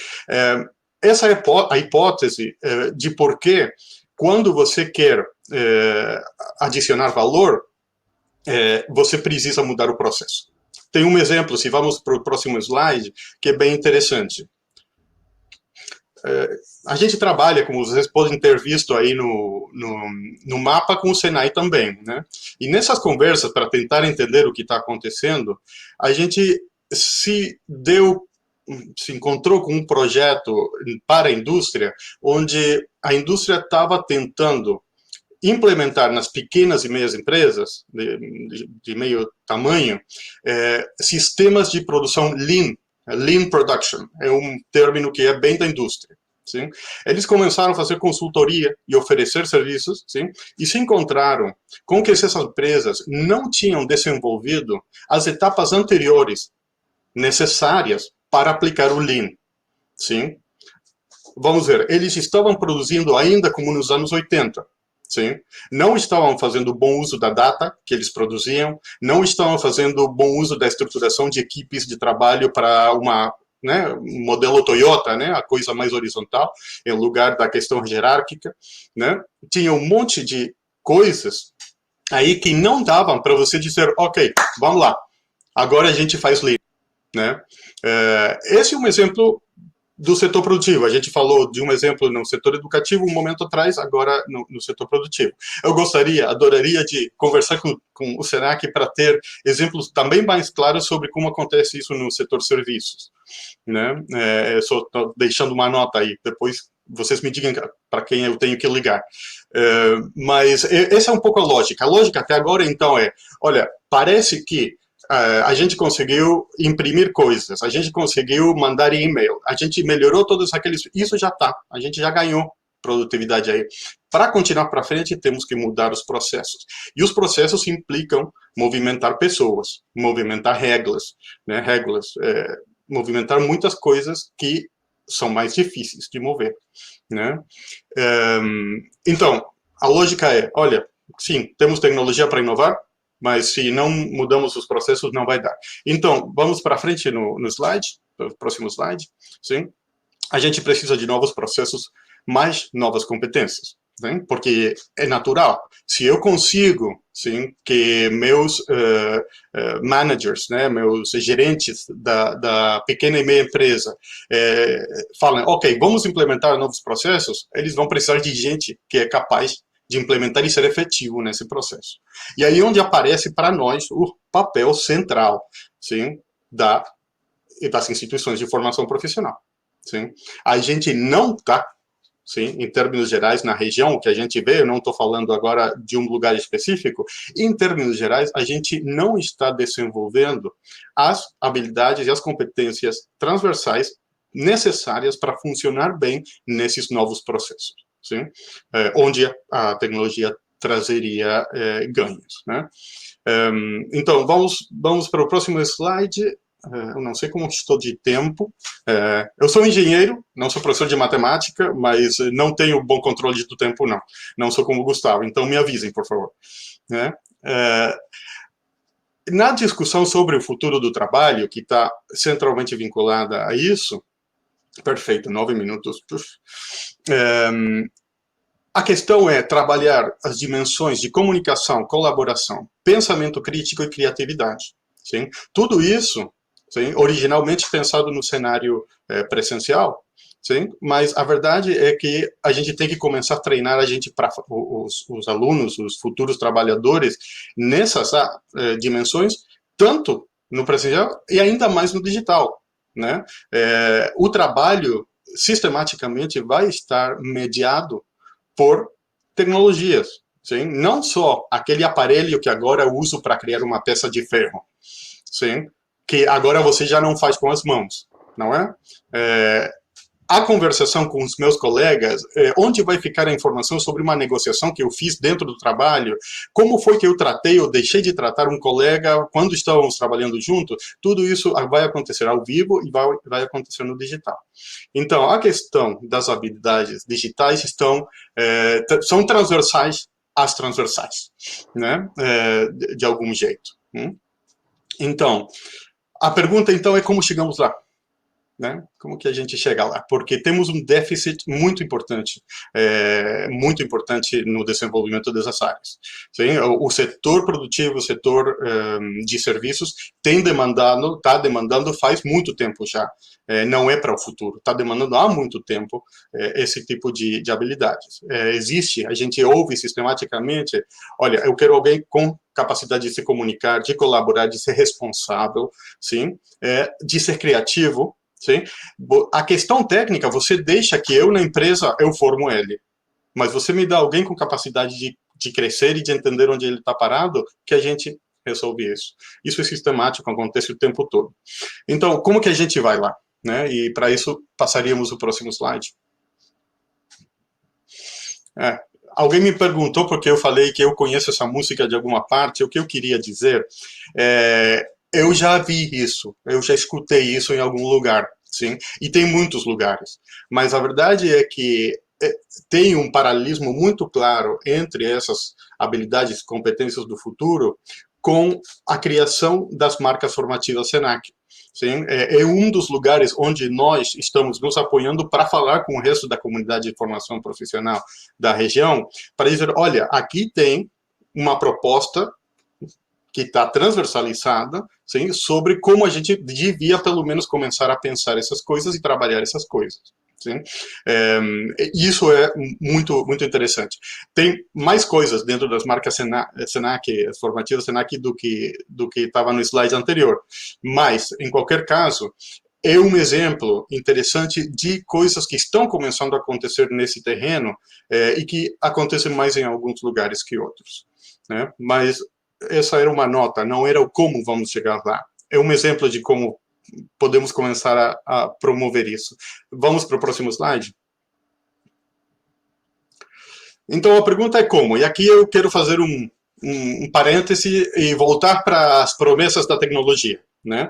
Speaker 5: Essa é a hipótese de por que, quando você quer adicionar valor, você precisa mudar o processo. Tem um exemplo, se vamos para o próximo slide, que é bem interessante. A gente trabalha, como vocês podem ter visto aí no mapa, com o Senai também, né? E nessas conversas, para tentar entender o que está acontecendo, a gente se encontrou com um projeto para a indústria, onde a indústria estava tentando implementar nas pequenas e médias empresas, de meio tamanho, sistemas de produção Lean Production, é um término que é bem da indústria. Sim? Eles começaram a fazer consultoria e oferecer serviços, sim? E se encontraram com que essas empresas não tinham desenvolvido as etapas anteriores necessárias para aplicar o Lean. Sim? Vamos ver, eles estavam produzindo ainda como nos anos 80. Sim? Não estavam fazendo bom uso da data que eles produziam, não estavam fazendo bom uso da estruturação de equipes de trabalho para um modelo Toyota, né, a coisa mais horizontal, em lugar da questão hierárquica. Né? Tinha um monte de coisas aí que não davam para você dizer, ok, vamos lá, agora a gente faz Lean. Né? Esse é um exemplo do setor produtivo. A gente falou de um exemplo no setor educativo um momento atrás, agora no setor produtivo. Eu adoraria de conversar com o Senac para ter exemplos também mais claros sobre como acontece isso no setor serviços. Né? Eu só estou deixando uma nota aí, depois vocês me digam para quem eu tenho que ligar. Mas essa é um pouco a lógica. A lógica até agora, então, olha, parece que a gente conseguiu imprimir coisas, a gente conseguiu mandar e-mail, a gente melhorou todos aqueles... Isso já está, a gente já ganhou produtividade aí. Para continuar para frente, temos que mudar os processos. E os processos implicam movimentar pessoas, movimentar regras, né? Movimentar muitas coisas que são mais difíceis de mover. Né? Então, a lógica olha, sim, temos tecnologia para inovar, mas se não mudamos os processos, não vai dar. Então, vamos para frente no slide, próximo slide. Sim? A gente precisa de novos processos, mais novas competências. Sim? Porque é natural. Se eu consigo, sim, que meus managers, né, meus gerentes da pequena e meia empresa falem, ok, vamos implementar novos processos, eles vão precisar de gente que é capaz de implementar e ser efetivo nesse processo. E aí onde aparece para nós o papel central, sim, das instituições de formação profissional. Sim. A gente não está, sim, em termos gerais, na região que a gente vê, eu não estou falando agora de um lugar específico, em termos gerais, a gente não está desenvolvendo as habilidades e as competências transversais necessárias para funcionar bem nesses novos processos. Sim? Onde a tecnologia trazeria ganhos. Né? Então, vamos para o próximo slide. Eu não sei como estou de tempo. Eu sou engenheiro, não sou professor de matemática, mas não tenho bom controle do tempo, não. Não sou como o Gustavo, então me avisem, por favor. Né? Na discussão sobre o futuro do trabalho, que está centralmente vinculada a isso, perfeito, 9 minutos. A questão é trabalhar as dimensões de comunicação, colaboração, pensamento crítico e criatividade. Sim? Tudo isso, sim, originalmente pensado no cenário presencial, sim? Mas a verdade é que a gente tem que começar a treinar a gente para os alunos, os futuros trabalhadores, nessas dimensões, tanto no presencial e ainda mais no digital. Né? O trabalho, sistematicamente, vai estar mediado por tecnologias. Sim? Não só aquele aparelho que agora eu uso para criar uma peça de ferro, sim? Que agora você já não faz com as mãos, não é? A conversação com os meus colegas, onde vai ficar a informação sobre uma negociação que eu fiz dentro do trabalho, como foi que eu tratei ou deixei de tratar um colega quando estávamos trabalhando juntos, tudo isso vai acontecer ao vivo e vai acontecer no digital. Então, a questão das habilidades digitais são transversais às transversais, né? De algum jeito. Então, a pergunta então é como chegamos lá? Né? Como que a gente chega lá? Porque temos um déficit muito importante no desenvolvimento dessas áreas. Sim? O setor produtivo, o setor de serviços está demandando faz muito tempo já. Não é para o futuro, está demandando há muito tempo esse tipo de habilidades. A gente ouve sistematicamente, olha, eu quero alguém com capacidade de se comunicar, de colaborar, de ser responsável, sim? De ser criativo. Sim? A questão técnica, você deixa que eu, na empresa, eu formo ele. Mas você me dá alguém com capacidade de crescer e de entender onde ele está parado, que a gente resolve isso. Isso é sistemático, acontece o tempo todo. Então, como que a gente vai lá? Né? E, para isso, passaríamos o próximo slide. Alguém me perguntou, porque eu falei que eu conheço essa música de alguma parte, o que eu queria dizer eu já vi isso, eu já escutei isso em algum lugar, sim, e tem muitos lugares. Mas a verdade é que tem um paralelismo muito claro entre essas habilidades e competências do futuro com a criação das marcas formativas Senac. Sim, é um dos lugares onde nós estamos nos apoiando para falar com o resto da comunidade de formação profissional da região, para dizer, olha, aqui tem uma proposta que está transversalizada, sim, sobre como a gente devia, pelo menos, começar a pensar essas coisas e trabalhar essas coisas. Sim? Isso é muito, muito interessante. Tem mais coisas dentro das marcas Senac, as formativas Senac, do que estava no slide anterior. Mas, em qualquer caso, é um exemplo interessante de coisas que estão começando a acontecer nesse terreno e que acontecem mais em alguns lugares que outros. Né? Mas essa era uma nota, não era o como vamos chegar lá. É um exemplo de como podemos começar a promover isso. Vamos para o próximo slide? Então, a pergunta é como? E aqui eu quero fazer um parêntese e voltar para as promessas da tecnologia. Né?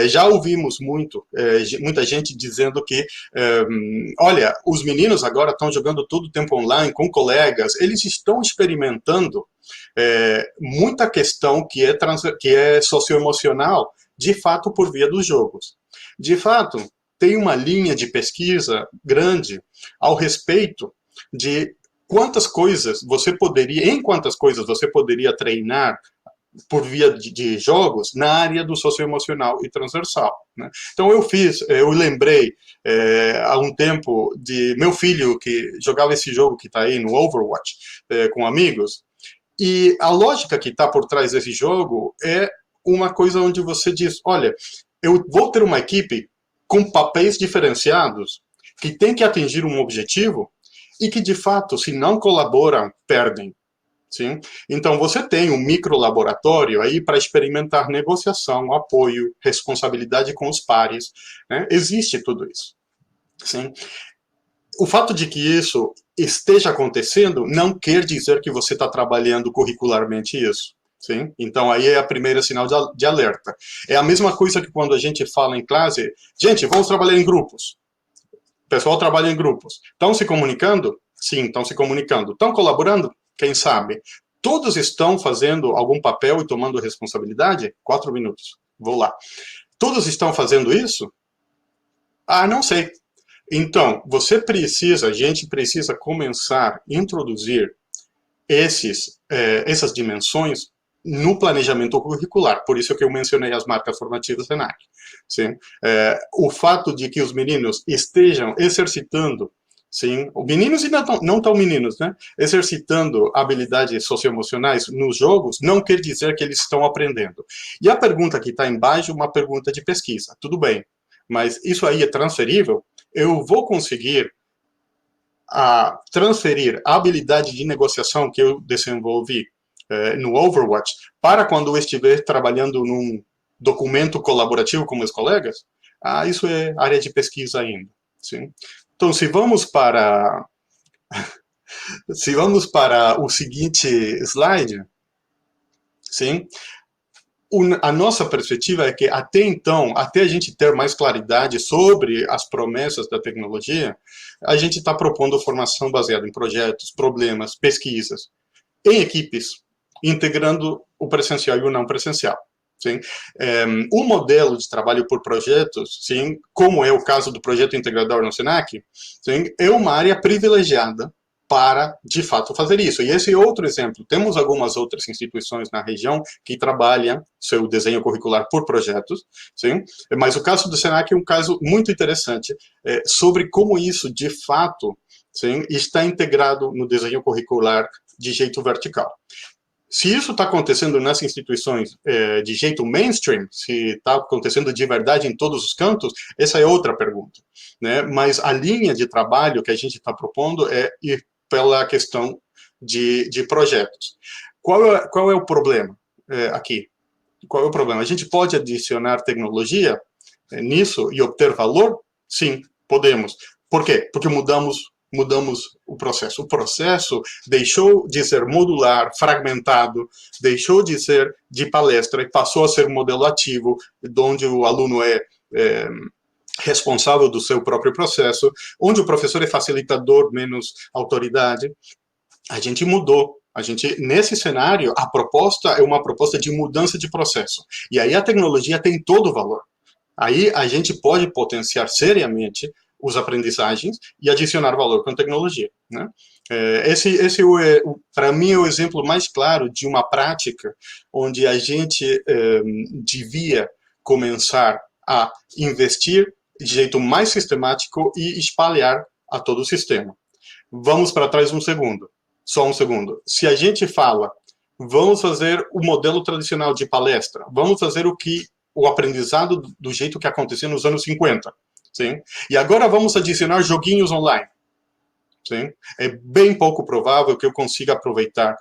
Speaker 5: Já ouvimos muita gente dizendo que, olha, os meninos agora estão jogando todo o tempo online com colegas, eles estão experimentando muita questão que é socioemocional, de fato, por via dos jogos. De fato, tem uma linha de pesquisa grande ao respeito de quantas coisas você poderia treinar por via de jogos na área do socioemocional e transversal. Né? Então eu lembrei há um tempo de meu filho que jogava esse jogo que está aí no Overwatch com amigos, e a lógica que está por trás desse jogo é uma coisa onde você diz, olha, eu vou ter uma equipe com papéis diferenciados que tem que atingir um objetivo e que, de fato, se não colaboram, perdem. Sim? Então, você tem um micro-laboratório aí para experimentar negociação, apoio, responsabilidade com os pares. Né? Existe tudo isso. Sim? O fato de que isso esteja acontecendo não quer dizer que você está trabalhando curricularmente isso. Sim? Então, aí é a primeira sinal de alerta. É a mesma coisa que quando a gente fala em classe, gente, vamos trabalhar em grupos. O pessoal trabalha em grupos. Estão se comunicando? Sim, estão se comunicando. Estão colaborando? Quem sabe? Todos estão fazendo algum papel e tomando responsabilidade? 4 minutos. Vou lá. Todos estão fazendo isso? Ah, não sei. Então, a gente precisa começar a introduzir essas dimensões no planejamento curricular. Por isso que eu mencionei as marcas formativas Senac. Sim? O fato de que os meninos estejam exercitando, sim, meninos e não tão meninos, né? Exercitando habilidades socioemocionais nos jogos, não quer dizer que eles estão aprendendo. E a pergunta que está embaixo é uma pergunta de pesquisa. Tudo bem, mas isso aí é transferível? Eu vou conseguir transferir a habilidade de negociação que eu desenvolvi no Overwatch para quando eu estiver trabalhando num documento colaborativo com meus colegas? Isso é área de pesquisa ainda. Sim? Então, se vamos para o seguinte slide, sim? A nossa perspectiva é que até então, até a gente ter mais claridade sobre as promessas da tecnologia, a gente está propondo formação baseada em projetos, problemas, pesquisas, em equipes, integrando o presencial e o não presencial. Sim? O modelo de trabalho por projetos, sim, como é o caso do projeto integrador no Senac, sim, é uma área privilegiada para, de fato, fazer isso. E esse é outro exemplo. Temos algumas outras instituições na região que trabalham seu desenho curricular por projetos, sim? Mas o caso do Senac é um caso muito interessante sobre como isso, de fato, sim, está integrado no desenho curricular de jeito vertical. Se isso está acontecendo nas instituições de jeito mainstream, se está acontecendo de verdade em todos os cantos, essa é outra pergunta, né? Mas a linha de trabalho que a gente está propondo é ir pela questão de projetos. Qual é o problema aqui? Qual é o problema? A gente pode adicionar tecnologia nisso e obter valor? Sim, podemos. Por quê? Porque mudamos o processo. O processo deixou de ser modular, fragmentado, deixou de ser de palestra e passou a ser um modelo ativo, onde o aluno é responsável do seu próprio processo, onde o professor é facilitador, menos autoridade. A gente mudou. Nesse cenário, a proposta é uma proposta de mudança de processo. E aí a tecnologia tem todo o valor. Aí a gente pode potenciar seriamente as aprendizagens e adicionar valor com a tecnologia, né? Esse para mim, é o exemplo mais claro de uma prática onde a gente devia começar a investir de jeito mais sistemático e espalhar a todo o sistema. Vamos para trás só um segundo. Se a gente fala, vamos fazer o modelo tradicional de palestra, vamos fazer o aprendizado do jeito que acontecia nos anos 50, sim? E agora vamos adicionar joguinhos online, sim? É bem pouco provável que eu consiga aproveitar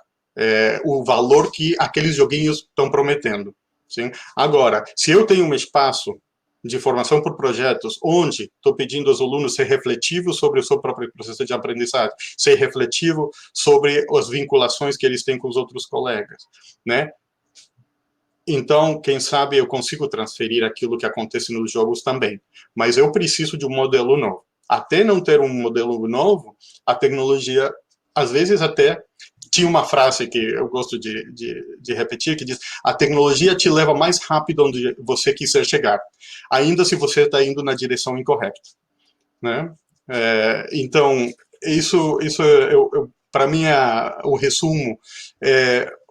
Speaker 5: o valor que aqueles joguinhos estão prometendo, sim? Agora, se eu tenho um espaço de formação por projetos, onde estou pedindo aos alunos ser refletivos sobre o seu próprio processo de aprendizagem, ser refletivo sobre as vinculações que eles têm com os outros colegas, né? Então, quem sabe eu consigo transferir aquilo que acontece nos jogos também. Mas eu preciso de um modelo novo. Até não ter um modelo novo, a tecnologia, às vezes até, tinha uma frase que eu gosto de repetir, que diz, a tecnologia te leva mais rápido onde você quiser chegar, ainda se você está indo na direção incorreta, né? Então, isso para mim, o resumo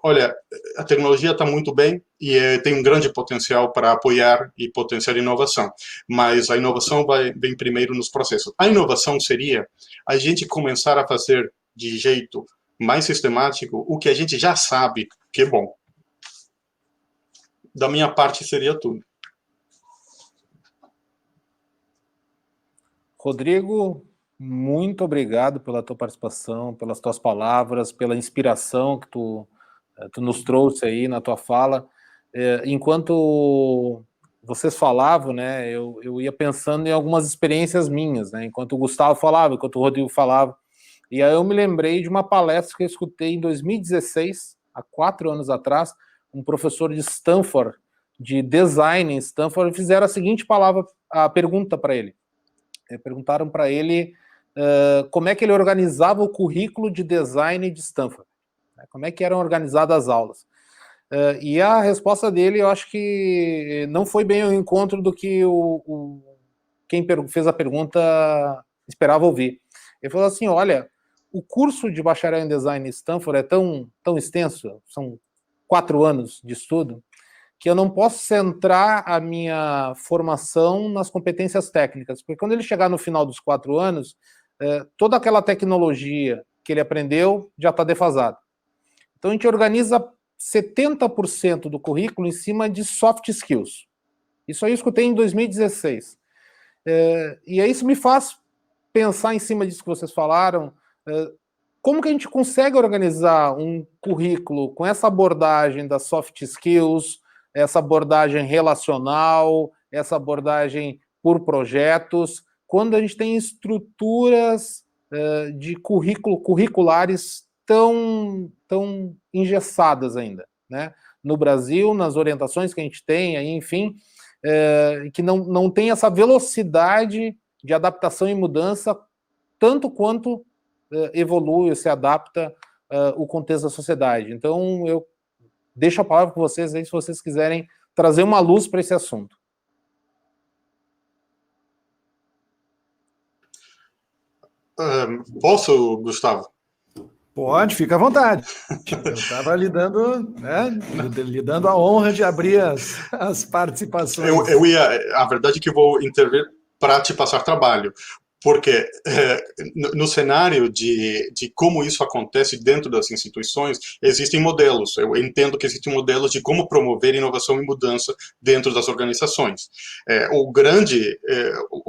Speaker 5: olha, a tecnologia está muito bem e tem um grande potencial para apoiar e potenciar inovação, mas a inovação vem primeiro nos processos. A inovação seria a gente começar a fazer de jeito mais sistemático o que a gente já sabe que é bom. Da minha parte, seria tudo.
Speaker 2: Rodrigo, muito obrigado pela tua participação, pelas tuas palavras, pela inspiração que tu nos trouxe aí na tua fala. Enquanto vocês falavam, né, eu ia pensando em algumas experiências minhas, né, enquanto o Gustavo falava, enquanto o Rodrigo falava, e aí eu me lembrei de uma palestra que eu escutei em 2016, há 4 anos atrás, um professor de Stanford, de design em Stanford, fizeram a seguinte pergunta para ele. Perguntaram para ele como é que ele organizava o currículo de design de Stanford, né, como é que eram organizadas as aulas. E a resposta dele, eu acho que não foi bem ao encontro do que quem fez a pergunta esperava ouvir. Ele falou assim, olha, o curso de bacharel em design em Stanford é tão extenso, são 4 anos de estudo, que eu não posso centrar a minha formação nas competências técnicas, porque quando ele chegar no final dos 4 anos, toda aquela tecnologia que ele aprendeu já está defasada. Então a gente organiza 70% do currículo em cima de soft skills. Isso aí eu escutei em 2016. E aí isso me faz pensar em cima disso que vocês falaram, como que a gente consegue organizar um currículo com essa abordagem das soft skills, essa abordagem relacional, essa abordagem por projetos, quando a gente tem estruturas de curriculares tão engessadas ainda, né? No Brasil, nas orientações que a gente tem, aí, enfim, que não tem essa velocidade de adaptação e mudança, tanto quanto evolui, se adapta o contexto da sociedade. Então, eu deixo a palavra com vocês aí, se vocês quiserem trazer uma luz para esse assunto.
Speaker 5: Posso, Gustavo?
Speaker 4: Pode, fica à vontade. Eu estava lhe dando a honra de abrir as participações.
Speaker 5: A verdade é que eu vou intervir para te passar trabalho, porque no cenário de como isso acontece dentro das instituições, existem modelos. Eu entendo que existem modelos de como promover inovação e mudança dentro das organizações. O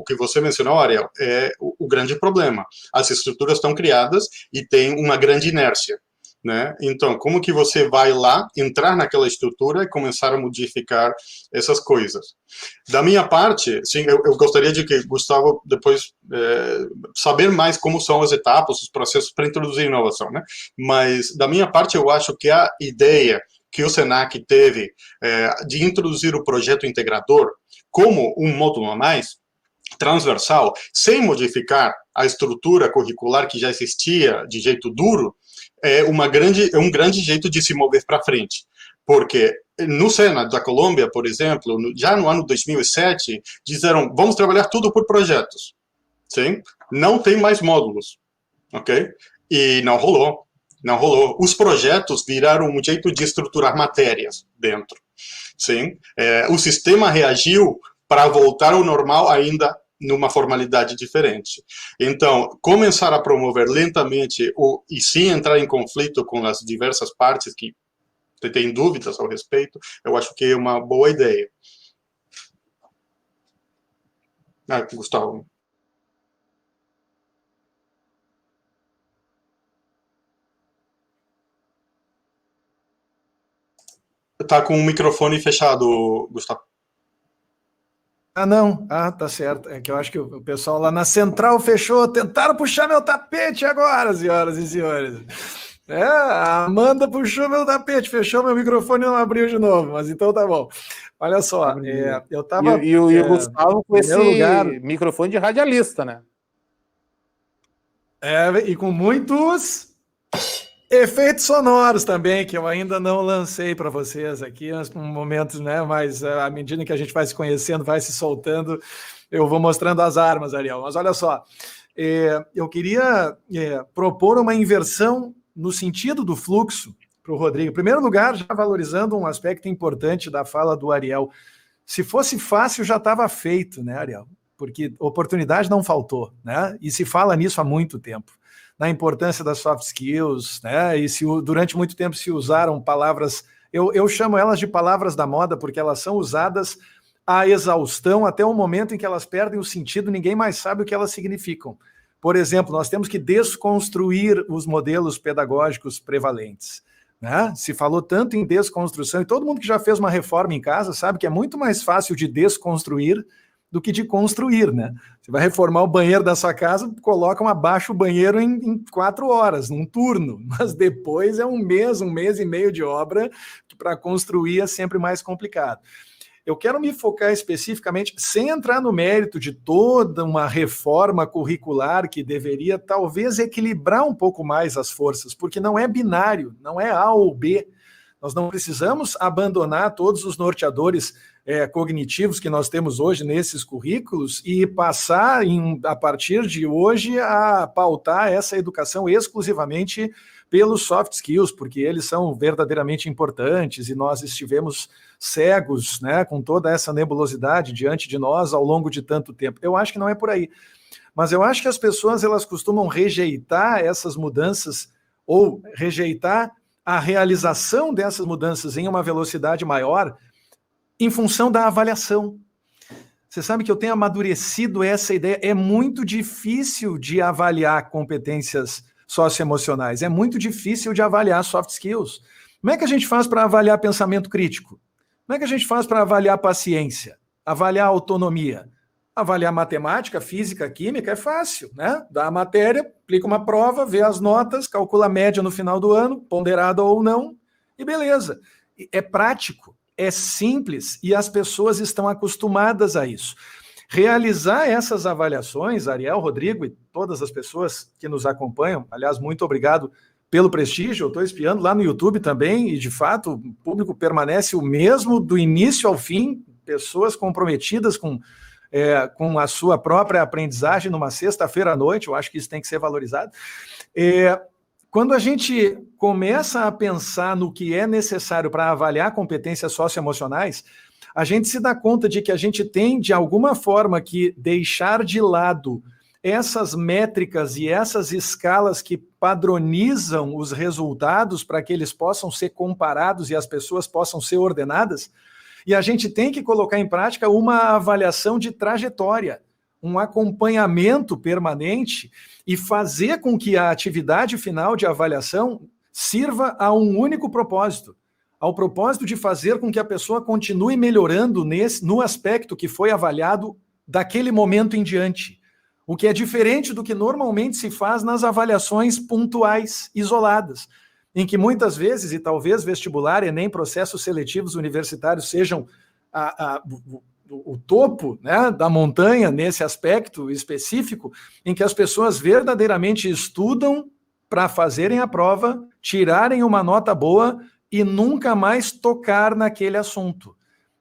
Speaker 5: que você mencionou, Ariel, é o grande problema. As estruturas estão criadas e tem uma grande inércia, né? Então, como que você vai lá, entrar naquela estrutura e começar a modificar essas coisas? Da minha parte, sim, eu gostaria de que Gustavo depois saber mais como são as etapas, os processos para introduzir inovação, né? Mas, da minha parte, eu acho que a ideia que o Senac teve de introduzir o projeto integrador como um módulo a mais, transversal, sem modificar a estrutura curricular que já existia de jeito duro, é um grande jeito de se mover para frente. Porque no Sena da Colômbia, por exemplo, já no ano 2007, disseram, vamos trabalhar tudo por projetos. Sim? Não tem mais módulos. Ok? E não rolou. Não rolou. Os projetos viraram um jeito de estruturar matérias dentro. Sim? O sistema reagiu para voltar ao normal ainda numa formalidade diferente. Então, começar a promover lentamente e sim entrar em conflito com as diversas partes que têm dúvidas ao respeito, eu acho que é uma boa ideia. Gustavo. Tá com o microfone fechado, Gustavo.
Speaker 4: Não. Tá certo. É que eu acho que o pessoal lá na central fechou, tentaram puxar meu tapete agora, senhoras e senhores. A Amanda puxou meu tapete, fechou meu microfone e não abriu de novo, mas então tá bom. Olha só, eu tava...
Speaker 2: E o Gustavo com esse microfone de radialista, né?
Speaker 4: E com muitos efeitos sonoros também, que eu ainda não lancei para vocês aqui, nos momentos, né? Mas à medida que a gente vai se conhecendo, vai se soltando, eu vou mostrando as armas, Ariel. Mas olha só, eu queria propor uma inversão no sentido do fluxo para o Rodrigo. Em primeiro lugar, já valorizando um aspecto importante da fala do Ariel. Se fosse fácil, já estava feito, né, Ariel? Porque oportunidade não faltou, né? E se fala nisso há muito tempo. Na importância das soft skills, né? E durante muito tempo se usaram palavras, eu chamo elas de palavras da moda, porque elas são usadas à exaustão até o momento em que elas perdem o sentido, ninguém mais sabe o que elas significam. Por exemplo, nós temos que desconstruir os modelos pedagógicos prevalentes, né? Se falou tanto em desconstrução, e todo mundo que já fez uma reforma em casa sabe que é muito mais fácil de desconstruir do que de construir, né? Você vai reformar o banheiro da sua casa, colocam abaixo o banheiro em 4 horas, num turno, mas depois é um mês e meio de obra, que para construir é sempre mais complicado. Eu quero me focar especificamente, sem entrar no mérito de toda uma reforma curricular que deveria talvez equilibrar um pouco mais as forças, porque não é binário, não é A ou B, Nós não precisamos abandonar todos os norteadores cognitivos que nós temos hoje nesses currículos e passar, a partir de hoje, a pautar essa educação exclusivamente pelos soft skills, porque eles são verdadeiramente importantes e nós estivemos cegos, né, com toda essa nebulosidade diante de nós ao longo de tanto tempo. Eu acho que não é por aí. Mas eu acho que as pessoas elas costumam rejeitar essas mudanças ou rejeitar a realização dessas mudanças em uma velocidade maior em função da avaliação. Você sabe que eu tenho amadurecido essa ideia. É muito difícil de avaliar competências socioemocionais, é muito difícil de avaliar soft skills. Como é que a gente faz para avaliar pensamento crítico? Como é que a gente faz para avaliar paciência? Avaliar autonomia? Avaliar matemática, física, química é fácil, né? Dá a matéria, aplica uma prova, vê as notas, calcula a média no final do ano, ponderada ou não, e beleza. É prático, é simples e as pessoas estão acostumadas a isso. Realizar essas avaliações, Ariel, Rodrigo e todas as pessoas que nos acompanham, aliás, muito obrigado pelo prestígio, eu estou espiando lá no YouTube também e, de fato, o público permanece o mesmo do início ao fim, pessoas comprometidas com a sua própria aprendizagem numa sexta-feira à noite, eu acho que isso tem que ser valorizado. Quando a gente começa a pensar no que é necessário para avaliar competências socioemocionais, a gente se dá conta de que a gente tem, de alguma forma, que deixar de lado essas métricas e essas escalas que padronizam os resultados para que eles possam ser comparados e as pessoas possam ser ordenadas, e a gente tem que colocar em prática uma avaliação de trajetória, um acompanhamento permanente e fazer com que a atividade final de avaliação sirva a um único propósito, ao propósito de fazer com que a pessoa continue melhorando no aspecto que foi avaliado daquele momento em diante, o que é diferente do que normalmente se faz nas avaliações pontuais, isoladas, em que muitas vezes, e talvez vestibular, Enem, processos seletivos universitários sejam o topo, né, da montanha nesse aspecto específico, em que as pessoas verdadeiramente estudam para fazerem a prova, tirarem uma nota boa e nunca mais tocar naquele assunto.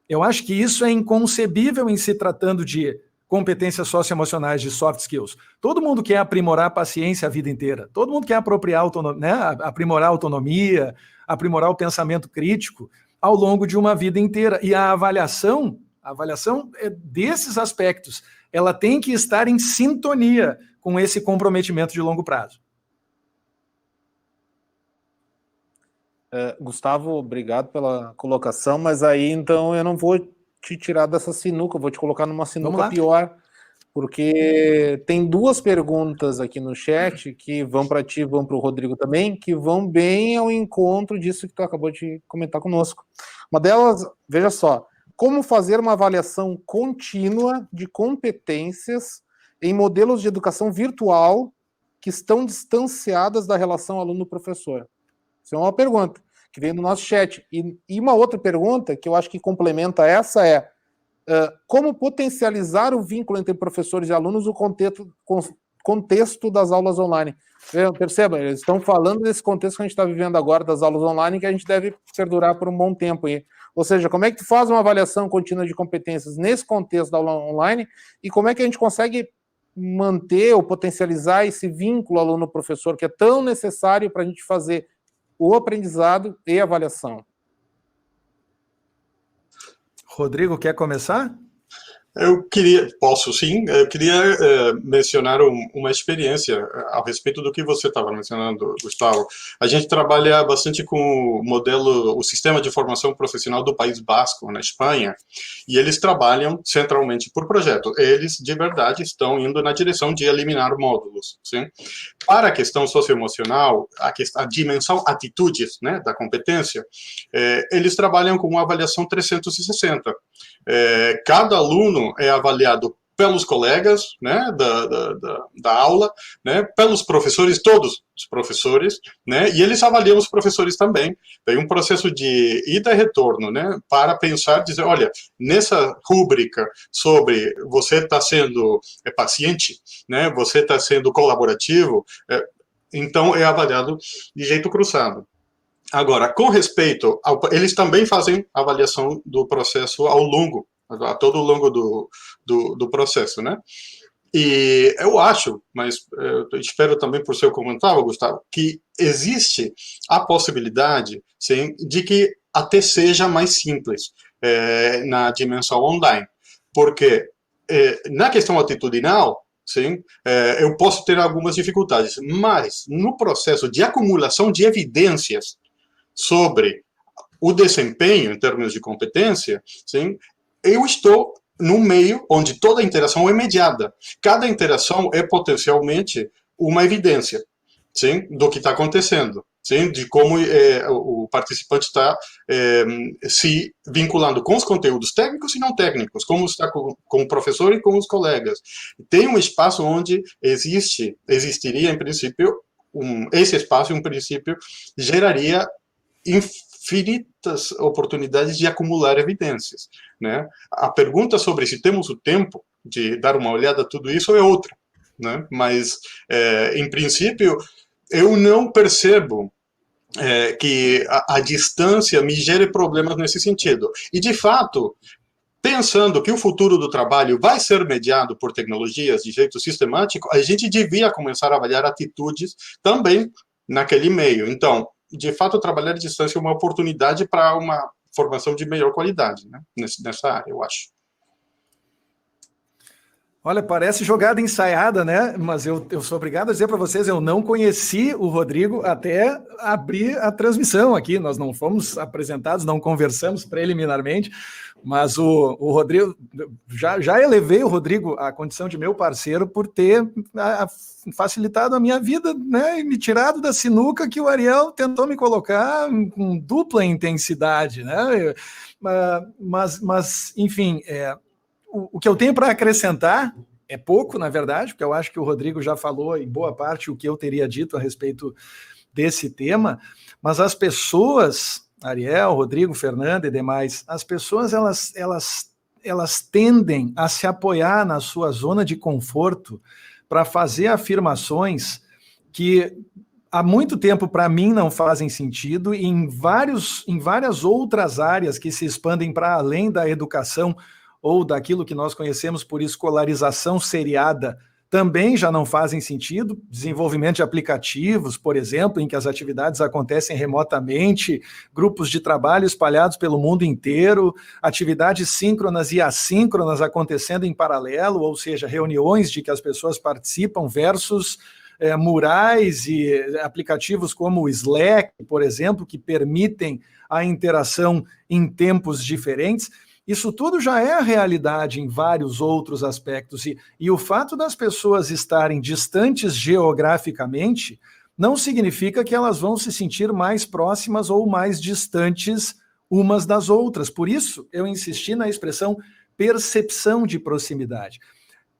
Speaker 4: Eu acho que isso é inconcebível em se tratando de competências socioemocionais, de soft skills. Todo mundo quer aprimorar a paciência a vida inteira. Todo mundo quer aprimorar a autonomia, aprimorar o pensamento crítico ao longo de uma vida inteira. E a avaliação desses aspectos, ela tem que estar em sintonia com esse comprometimento de longo prazo.
Speaker 2: Gustavo, obrigado pela colocação, mas aí então eu não vou te tirar dessa sinuca, eu vou te colocar numa sinuca pior, porque tem duas perguntas aqui no chat que vão para ti, vão para o Rodrigo também, que vão bem ao encontro disso que tu acabou de comentar conosco. Uma delas, veja só, como fazer uma avaliação contínua de competências em modelos de educação virtual que estão distanciadas da relação aluno-professor? Isso é uma pergunta que vem do nosso chat. E uma outra pergunta que eu acho que complementa essa é como potencializar o vínculo entre professores e alunos no contexto das aulas online. Perceba, eles estão falando desse contexto que a gente está vivendo agora, das aulas online, que a gente deve perdurar por um bom tempo aí. Ou seja, como é que tu faz uma avaliação contínua de competências nesse contexto da aula online e como é que a gente consegue manter ou potencializar esse vínculo aluno-professor que é tão necessário para a gente fazer o aprendizado e a avaliação.
Speaker 4: Rodrigo, quer começar?
Speaker 5: Posso sim, eu queria mencionar uma experiência a respeito do que você estava mencionando, Gustavo. A gente trabalha bastante com o sistema de formação profissional do País Basco, na Espanha, e eles trabalham centralmente por projeto. Eles, de verdade, estão indo na direção de eliminar módulos. Sim? Para a questão socioemocional, a dimensão atitudes, né, da competência, eles trabalham com uma avaliação 360. Cada aluno é avaliado pelos colegas, né, da aula, né, pelos professores, todos os professores, né, e eles avaliam os professores também. Tem um processo de ida e retorno, né, para pensar, dizer, olha, nessa rúbrica sobre você está sendo paciente, né, você está sendo colaborativo, então é avaliado de jeito cruzado. Agora, com respeito eles também fazem avaliação do processo a todo o longo do processo, né? E eu acho, mas eu espero também por seu comentário, Gustavo, que existe a possibilidade, sim, de que até seja mais simples na dimensão online, porque na questão atitudinal, sim, eu posso ter algumas dificuldades, mas no processo de acumulação de evidências sobre o desempenho em termos de competência, sim, eu estou no meio onde toda interação é mediada. Cada interação é potencialmente uma evidência, sim, do que está acontecendo, sim, de como o participante está se vinculando com os conteúdos técnicos e não técnicos, como está com o professor e com os colegas. Tem um espaço onde existiria, em princípio, esse espaço, em princípio, geraria infinitas oportunidades de acumular evidências, né? A pergunta sobre se temos o tempo de dar uma olhada a tudo isso é outra, né? Mas, em princípio, eu não percebo que a distância me gere problemas nesse sentido. E, de fato, pensando que o futuro do trabalho vai ser mediado por tecnologias de jeito sistemático, a gente devia começar a avaliar atitudes também naquele meio. Então, de fato, trabalhar à distância é uma oportunidade para uma formação de melhor qualidade, né? Nessa área, eu acho.
Speaker 4: Olha, parece jogada ensaiada, né? Mas eu sou obrigado a dizer para vocês, eu não conheci o Rodrigo até abrir a transmissão aqui. Nós não fomos apresentados, não conversamos preliminarmente, mas o Rodrigo, já elevei o Rodrigo à condição de meu parceiro por ter facilitado a minha vida, né? E me tirado da sinuca que o Ariel tentou me colocar com dupla intensidade, né? Mas enfim, o que eu tenho para acrescentar é pouco, na verdade, porque eu acho que o Rodrigo já falou em boa parte o que eu teria dito a respeito desse tema, mas as pessoas, Ariel, Rodrigo, Fernanda e demais, as pessoas elas tendem a se apoiar na sua zona de conforto para fazer afirmações que há muito tempo para mim não fazem sentido e em várias outras áreas que se expandem para além da educação ou daquilo que nós conhecemos por escolarização seriada, também já não fazem sentido. Desenvolvimento de aplicativos, por exemplo, em que as atividades acontecem remotamente, grupos de trabalho espalhados pelo mundo inteiro, atividades síncronas e assíncronas acontecendo em paralelo, ou seja, reuniões de que as pessoas participam versus murais e aplicativos como o Slack, por exemplo, que permitem a interação em tempos diferentes. Isso tudo já é a realidade em vários outros aspectos, e o fato das pessoas estarem distantes geograficamente não significa que elas vão se sentir mais próximas ou mais distantes umas das outras. Por isso, eu insisti na expressão percepção de proximidade.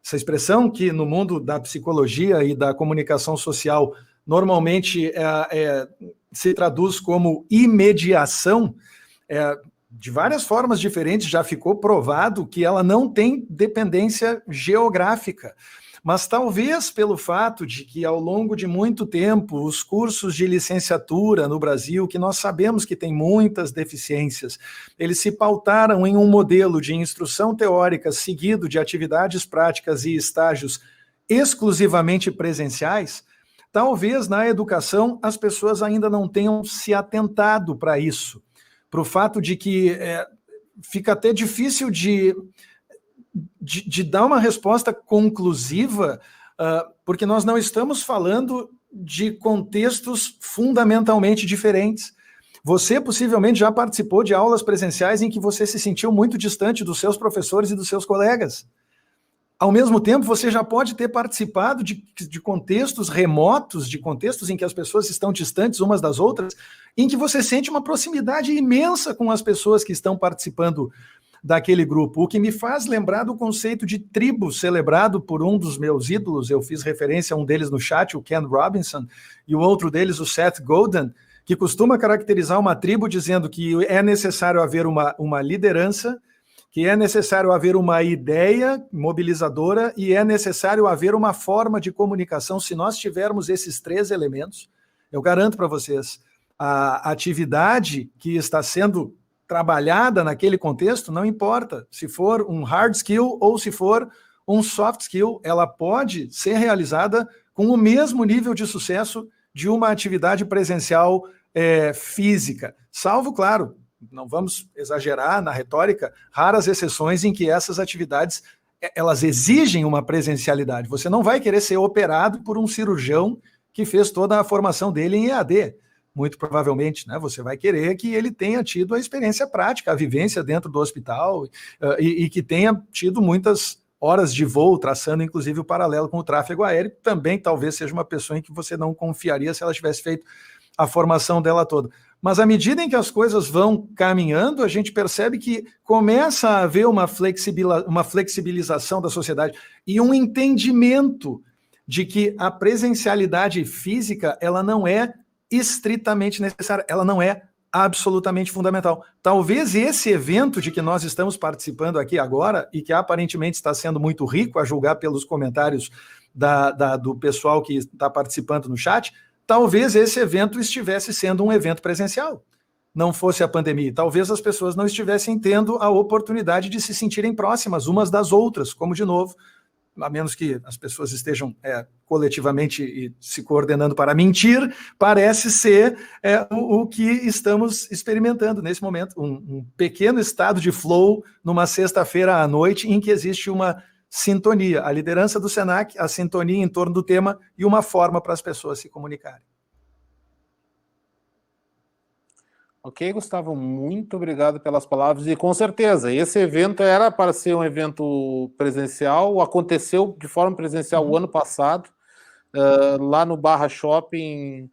Speaker 4: Essa expressão que no mundo da psicologia e da comunicação social normalmente se traduz como imediação, de várias formas diferentes, já ficou provado que ela não tem dependência geográfica. Mas talvez pelo fato de que ao longo de muito tempo os cursos de licenciatura no Brasil, que nós sabemos que tem muitas deficiências, eles se pautaram em um modelo de instrução teórica seguido de atividades práticas e estágios exclusivamente presenciais, talvez na educação as pessoas ainda não tenham se atentado para isso. Para o fato de que fica até difícil de dar uma resposta conclusiva, porque nós não estamos falando de contextos fundamentalmente diferentes. Você possivelmente já participou de aulas presenciais em que você se sentiu muito distante dos seus professores e dos seus colegas. Ao mesmo tempo, você já pode ter participado de contextos remotos, de contextos em que as pessoas estão distantes umas das outras, em que você sente uma proximidade imensa com as pessoas que estão participando daquele grupo, o que me faz lembrar do conceito de tribo celebrado por um dos meus ídolos. Eu fiz referência a um deles no chat, o Ken Robinson, e o outro deles, o Seth Godin, que costuma caracterizar uma tribo dizendo que é necessário haver uma liderança, que é necessário haver uma ideia mobilizadora e é necessário haver uma forma de comunicação. Se nós tivermos esses três elementos, eu garanto para vocês, A atividade que está sendo trabalhada naquele contexto, não importa se for um hard skill ou se for um soft skill, ela pode ser realizada com o mesmo nível de sucesso de uma atividade presencial física. Salvo, claro, não vamos exagerar na retórica, raras exceções em que essas atividades elas exigem uma presencialidade. Você não vai querer ser operado por um cirurgião que fez toda a formação dele em EAD. Muito provavelmente, né? Você vai querer que ele tenha tido a experiência prática, a vivência dentro do hospital e que tenha tido muitas horas de voo, traçando inclusive o paralelo com o tráfego aéreo. Também talvez seja uma pessoa em que você não confiaria se ela tivesse feito a formação dela toda. Mas à medida em que as coisas vão caminhando, a gente percebe que começa a haver uma flexibilização da sociedade e um entendimento de que a presencialidade física ela não é estritamente necessária, ela não é absolutamente fundamental. Talvez esse evento de que nós estamos participando aqui agora, e que aparentemente está sendo muito rico, a julgar pelos comentários do pessoal que está participando no chat, talvez esse evento estivesse sendo um evento presencial, não fosse a pandemia. Talvez as pessoas não estivessem tendo a oportunidade de se sentirem próximas umas das outras, como de novo, a menos que as pessoas estejam coletivamente se coordenando para mentir, parece ser o que estamos experimentando nesse momento, um pequeno estado de flow numa sexta-feira à noite em que existe uma sintonia, a liderança do Senac, a sintonia em torno do tema e uma forma para as pessoas se comunicarem.
Speaker 2: Ok, Gustavo, muito obrigado pelas palavras, e com certeza, esse evento era para ser um evento presencial, aconteceu de forma presencial o ano passado, lá no Barra Shopping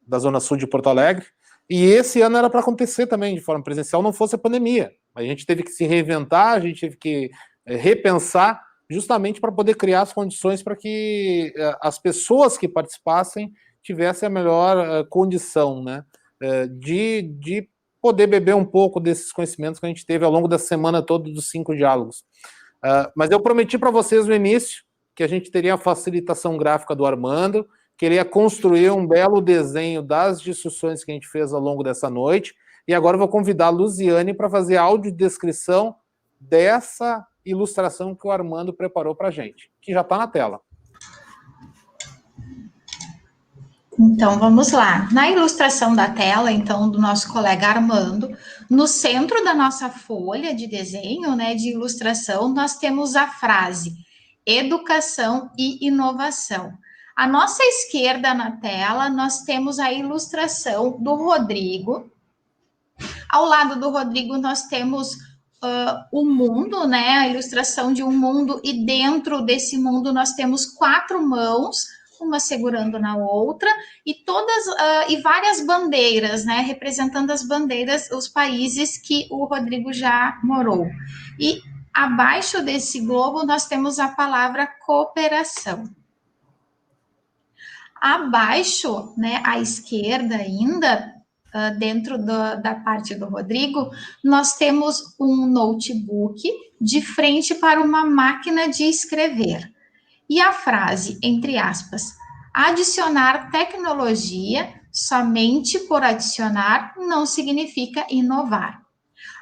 Speaker 2: da Zona Sul de Porto Alegre, e esse ano era para acontecer também de forma presencial, não fosse a pandemia. A gente teve que se reinventar, a gente teve que repensar, justamente para poder criar as condições para que as pessoas que participassem tivessem a melhor condição, né? De poder beber um pouco desses conhecimentos que a gente teve ao longo da semana toda dos 5 diálogos. Mas eu prometi para vocês no início que a gente teria a facilitação gráfica do Armando, queria construir um belo desenho das discussões que a gente fez ao longo dessa noite, e agora eu vou convidar a Luziane para fazer a audiodescrição dessa ilustração que o Armando preparou para a gente, que já está na tela.
Speaker 3: Então, vamos lá. Na ilustração da tela, então, do nosso colega Armando, no centro da nossa folha de desenho, né, de ilustração, nós temos a frase educação e inovação. À nossa esquerda na tela, nós temos a ilustração do Rodrigo. Ao lado do Rodrigo, nós temos o mundo, né, a ilustração de um mundo, e dentro desse mundo nós temos 4 mãos, uma segurando na outra, e e várias bandeiras, né, representando as bandeiras, os países que o Rodrigo já morou. E abaixo desse globo nós temos a palavra cooperação. Abaixo, né, à esquerda ainda, dentro da parte do Rodrigo, nós temos um notebook de frente para uma máquina de escrever. E a frase, entre aspas, adicionar tecnologia somente por adicionar não significa inovar.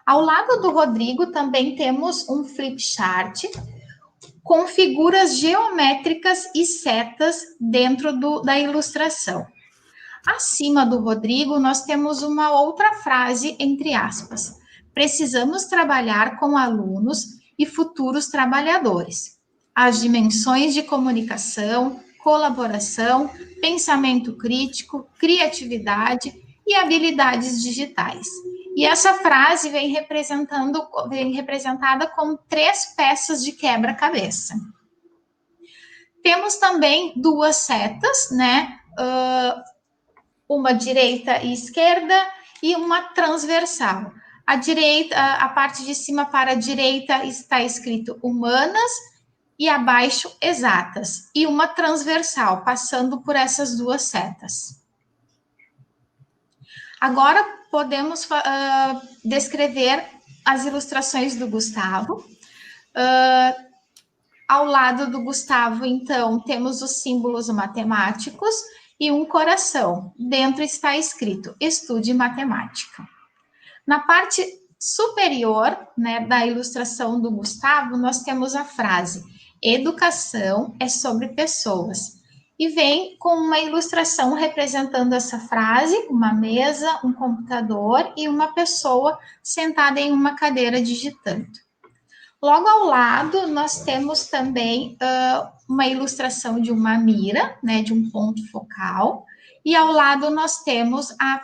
Speaker 3: Ao lado do Rodrigo também temos um flip chart com figuras geométricas e setas dentro da ilustração. Acima do Rodrigo, nós temos uma outra frase, entre aspas, precisamos trabalhar com alunos e futuros trabalhadores. As dimensões de comunicação, colaboração, pensamento crítico, criatividade e habilidades digitais. E essa frase vem representada com 3 peças de quebra-cabeça. Temos também 2 setas, né? Uma direita e esquerda e uma transversal. A parte de cima para a direita está escrito humanas, e abaixo exatas, e uma transversal, passando por essas 2 setas. Agora podemos descrever as ilustrações do Gustavo. Ao lado do Gustavo, então, temos os símbolos matemáticos, e um coração. Dentro está escrito: estude matemática. Na parte superior, né, da ilustração do Gustavo, nós temos a frase: educação é sobre pessoas. E vem com uma ilustração representando essa frase, uma mesa, um computador e uma pessoa sentada em uma cadeira digitando. Logo ao lado, nós temos também uma ilustração de uma mira, né, de um ponto focal, e ao lado nós temos a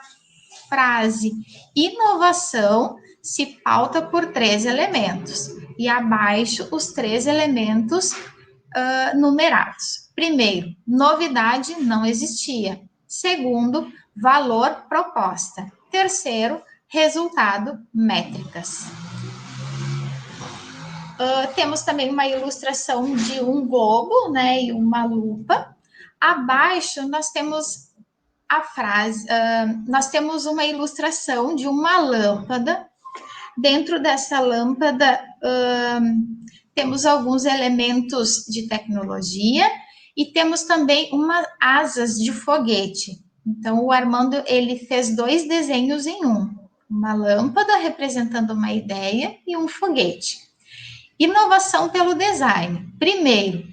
Speaker 3: frase: inovação se pauta por 3 elementos, e abaixo os 3 elementos numerados. Primeiro, novidade não existia. Segundo, valor proposta. Terceiro, resultado, métricas. Temos também uma ilustração de um globo, né, e uma lupa. Abaixo nós temos a frase, nós temos uma ilustração de uma lâmpada. Dentro dessa lâmpada temos alguns elementos de tecnologia e temos também asas de foguete. Então o Armando ele fez 2 desenhos em um: uma lâmpada representando uma ideia e um foguete. Inovação pelo design. Primeiro,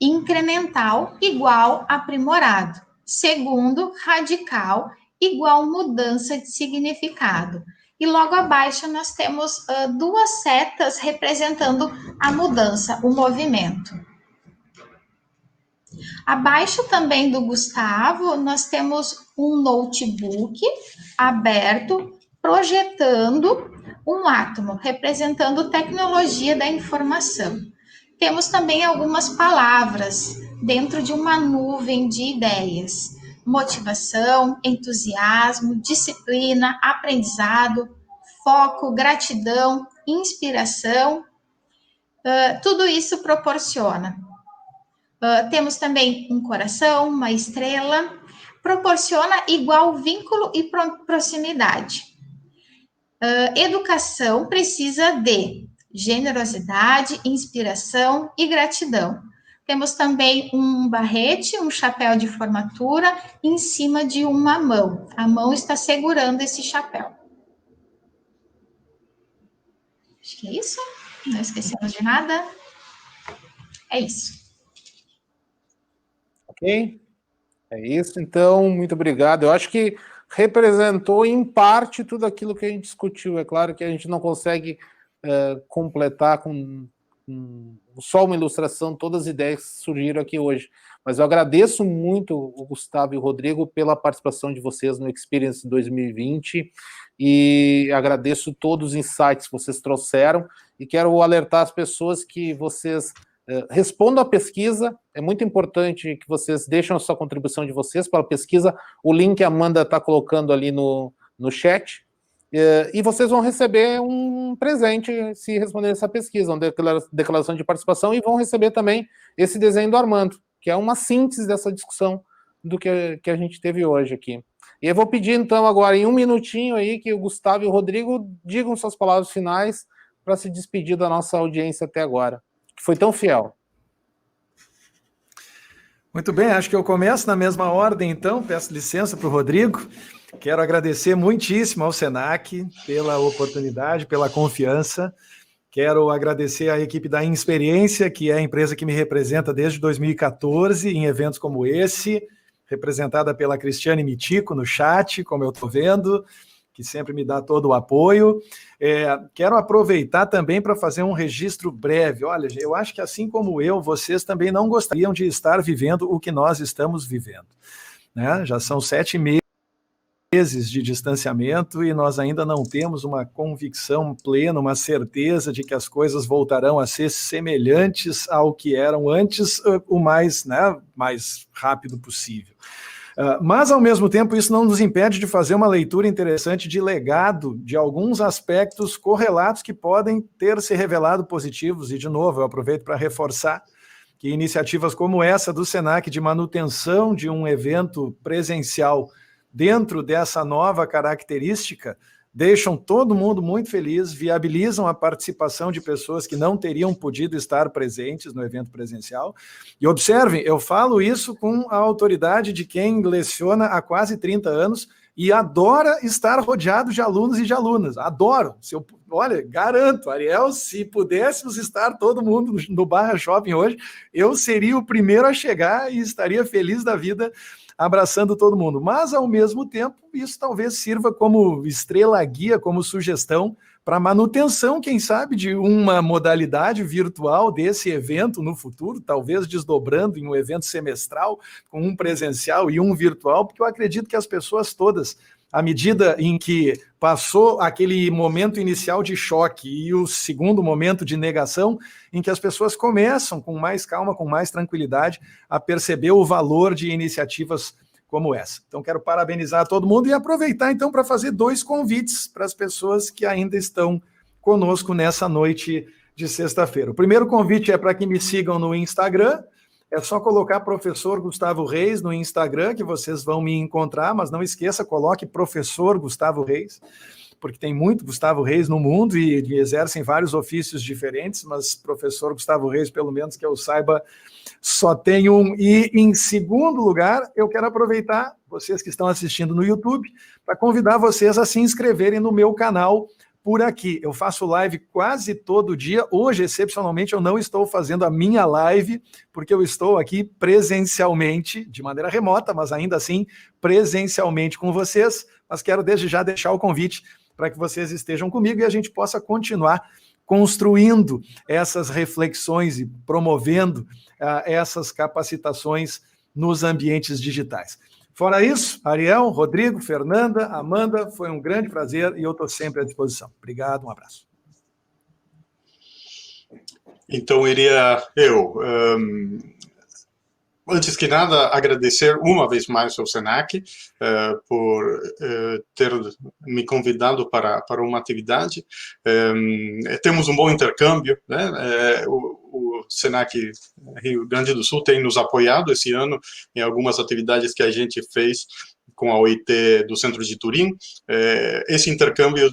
Speaker 3: incremental igual aprimorado. Segundo, radical igual mudança de significado. E logo abaixo nós temos 2 setas representando a mudança, o movimento. Abaixo também do Gustavo, nós temos um notebook aberto, projetando um átomo, representando tecnologia da informação. Temos também algumas palavras dentro de uma nuvem de ideias: motivação, entusiasmo, disciplina, aprendizado, foco, gratidão, inspiração. Tudo isso proporciona. Temos também um coração, uma estrela, proporciona igual vínculo e proximidade. Educação precisa de generosidade, inspiração e gratidão. Temos também um barrete, um chapéu de formatura em cima de uma mão. A mão está segurando esse chapéu. Acho que é isso. Não esquecemos de nada. É isso.
Speaker 2: Ok? É isso, então, muito obrigado. Eu acho que representou, em parte, tudo aquilo que a gente discutiu. É claro que a gente não consegue completar com só uma ilustração todas as ideias que surgiram aqui hoje. Mas eu agradeço muito o Gustavo e o Rodrigo pela participação de vocês no Experience 2020 e agradeço todos os insights que vocês trouxeram e quero alertar as pessoas que vocês respondam à pesquisa. É muito importante que vocês deixem a sua contribuição de vocês para a pesquisa. O link a Amanda está colocando ali no chat. E vocês vão receber um presente se responder essa pesquisa, uma declaração de participação, e vão receber também esse desenho do Armando, que é uma síntese dessa discussão do que a gente teve hoje aqui. E eu vou pedir, então, agora, em um minutinho aí, que o Gustavo e o Rodrigo digam suas palavras finais para se despedir da nossa audiência até agora, que foi tão fiel.
Speaker 4: Muito bem, acho que eu começo na mesma ordem, então, peço licença para o Rodrigo. Quero agradecer muitíssimo ao Senac pela oportunidade, pela confiança. Quero agradecer à equipe da Inexperiência, que é a empresa que me representa desde 2014 em eventos como esse, representada pela Cristiane Mitico no chat, como eu estou vendo, que sempre me dá todo o apoio. Quero aproveitar também para fazer um registro breve. Olha, eu acho que assim como eu, vocês também não gostariam de estar vivendo o que nós estamos vivendo, né? Já são 7 meses de distanciamento e nós ainda não temos uma convicção plena, uma certeza de que as coisas voltarão a ser semelhantes ao que eram antes, o mais rápido possível. Mas, ao mesmo tempo, isso não nos impede de fazer uma leitura interessante de legado de alguns aspectos correlatos que podem ter se revelado positivos. E, de novo, eu aproveito para reforçar que iniciativas como essa do Senac de manutenção de um evento presencial dentro dessa nova característica deixam todo mundo muito feliz, viabilizam a participação de pessoas que não teriam podido estar presentes no evento presencial. E observem, eu falo isso com a autoridade de quem leciona há quase 30 anos e adora estar rodeado de alunos e de alunas. Adoro. Olha, garanto, Ariel, se pudéssemos estar todo mundo no Barra Shopping hoje, eu seria o primeiro a chegar e estaria feliz da vida abraçando todo mundo. Mas, ao mesmo tempo, isso talvez sirva como estrela guia, como sugestão para manutenção, quem sabe, de uma modalidade virtual desse evento no futuro, talvez desdobrando em um evento semestral, com um presencial e um virtual, porque eu acredito que as pessoas todas, à medida em que passou aquele momento inicial de choque e o segundo momento de negação, em que as pessoas começam com mais calma, com mais tranquilidade, a perceber o valor de iniciativas como essa. Então, quero parabenizar todo mundo e aproveitar, então, para fazer 2 convites para as pessoas que ainda estão conosco nessa noite de sexta-feira. O primeiro convite é para que me sigam no Instagram. É só colocar Professor Gustavo Reis no Instagram, que vocês vão me encontrar, mas não esqueça, coloque Professor Gustavo Reis, porque tem muito Gustavo Reis no mundo e exercem vários ofícios diferentes, mas Professor Gustavo Reis, pelo menos que eu saiba, só tem um. E, em segundo lugar, eu quero aproveitar, vocês que estão assistindo no YouTube, para convidar vocês a se inscreverem no meu canal por aqui. Eu faço live quase todo dia. Hoje, excepcionalmente, eu não estou fazendo a minha live, porque eu estou aqui presencialmente, de maneira remota, mas ainda assim, presencialmente com vocês. Mas quero desde já deixar o convite para que vocês estejam comigo e a gente possa continuar construindo essas reflexões e promovendo essas capacitações nos ambientes digitais. Fora isso, Ariel, Rodrigo, Fernanda, Amanda, foi um grande prazer e eu estou sempre à disposição. Obrigado, um abraço.
Speaker 5: Então, iria antes que nada, agradecer uma vez mais ao SENAC por ter me convidado para uma atividade. Temos um bom intercâmbio, né? O SENAC Rio Grande do Sul tem nos apoiado esse ano em algumas atividades que a gente fez com a OIT do Centro de Turim. Esse intercâmbio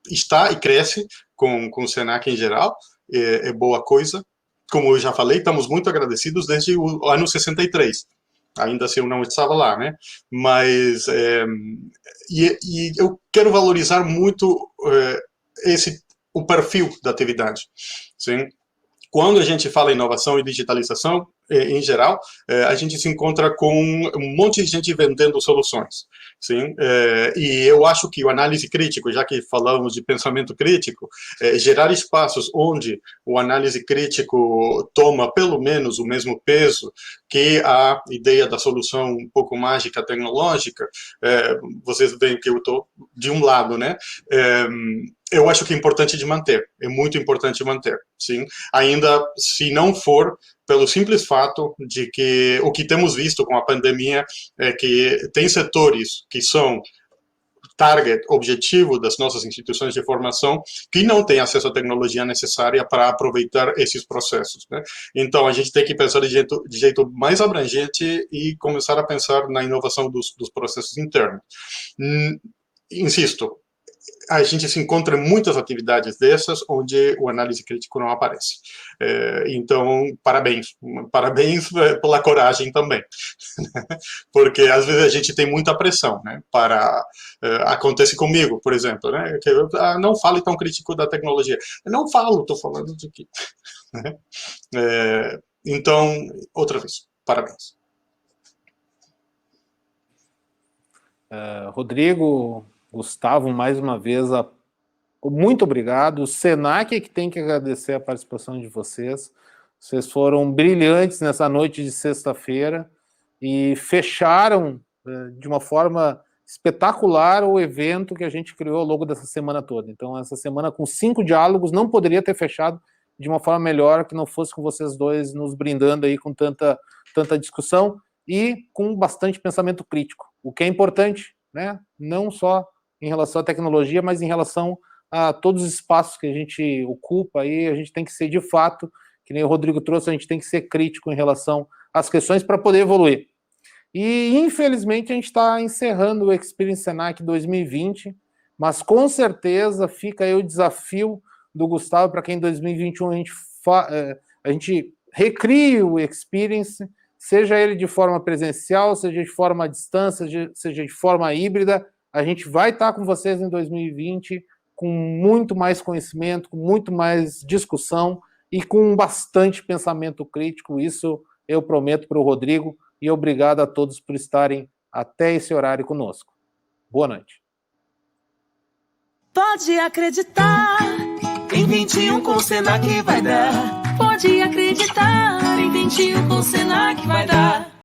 Speaker 5: está e cresce com o SENAC em geral, é boa coisa. Como eu já falei, estamos muito agradecidos desde o ano 63, ainda se eu não estava lá, né? Mas e eu quero valorizar muito o perfil da atividade, sim? Quando a gente fala em inovação e digitalização, em geral, a gente se encontra com um monte de gente vendendo soluções, sim? E eu acho que o análise crítico, já que falamos de pensamento crítico, gerar espaços onde o análise crítico toma pelo menos o mesmo peso que a ideia da solução um pouco mágica tecnológica, vocês veem que eu estou de um lado, né? Eu acho que é importante de manter, é muito importante manter, sim? Ainda se não for pelo simples fato de que o que temos visto com a pandemia é que tem setores que são target, objetivo das nossas instituições de formação, que não têm acesso à tecnologia necessária para aproveitar esses processos, né? Então, a gente tem que pensar de jeito mais abrangente e começar a pensar na inovação dos processos internos. Insisto, a gente se encontra em muitas atividades dessas onde o análise crítico não aparece. Então, parabéns pela coragem também. Porque, às vezes, a gente tem muita pressão, né? Acontece comigo, por exemplo, né? Que não fale tão crítico da tecnologia. Eu não falo, estou falando de quê? Então, outra vez, parabéns.
Speaker 2: Rodrigo, Gustavo, mais uma vez, muito obrigado. O SENAC que tem que agradecer a participação de vocês. Vocês foram brilhantes nessa noite de sexta-feira e fecharam de uma forma espetacular o evento que a gente criou ao longo dessa semana toda. Então, essa semana, com 5 diálogos, não poderia ter fechado de uma forma melhor que não fosse com vocês dois nos brindando aí com tanta discussão e com bastante pensamento crítico, o que é importante, né? Não só em relação à tecnologia, mas em relação a todos os espaços que a gente ocupa, aí a gente tem que ser, de fato, que nem o Rodrigo trouxe, a gente tem que ser crítico em relação às questões para poder evoluir. E, infelizmente, a gente está encerrando o Experience Senac 2020, Mas com certeza fica aí o desafio do Gustavo para que em 2021 a gente recrie o Experience, seja ele de forma presencial, seja de forma à distância, seja de forma híbrida. A gente vai estar com vocês em 2020 com muito mais conhecimento, com muito mais discussão e com bastante pensamento crítico. Isso eu prometo para o Rodrigo, e obrigado a todos por estarem até esse horário conosco. Boa noite.
Speaker 6: Pode acreditar, em 21 com o Senac vai dar. Pode acreditar, em 21 com o Senac vai dar.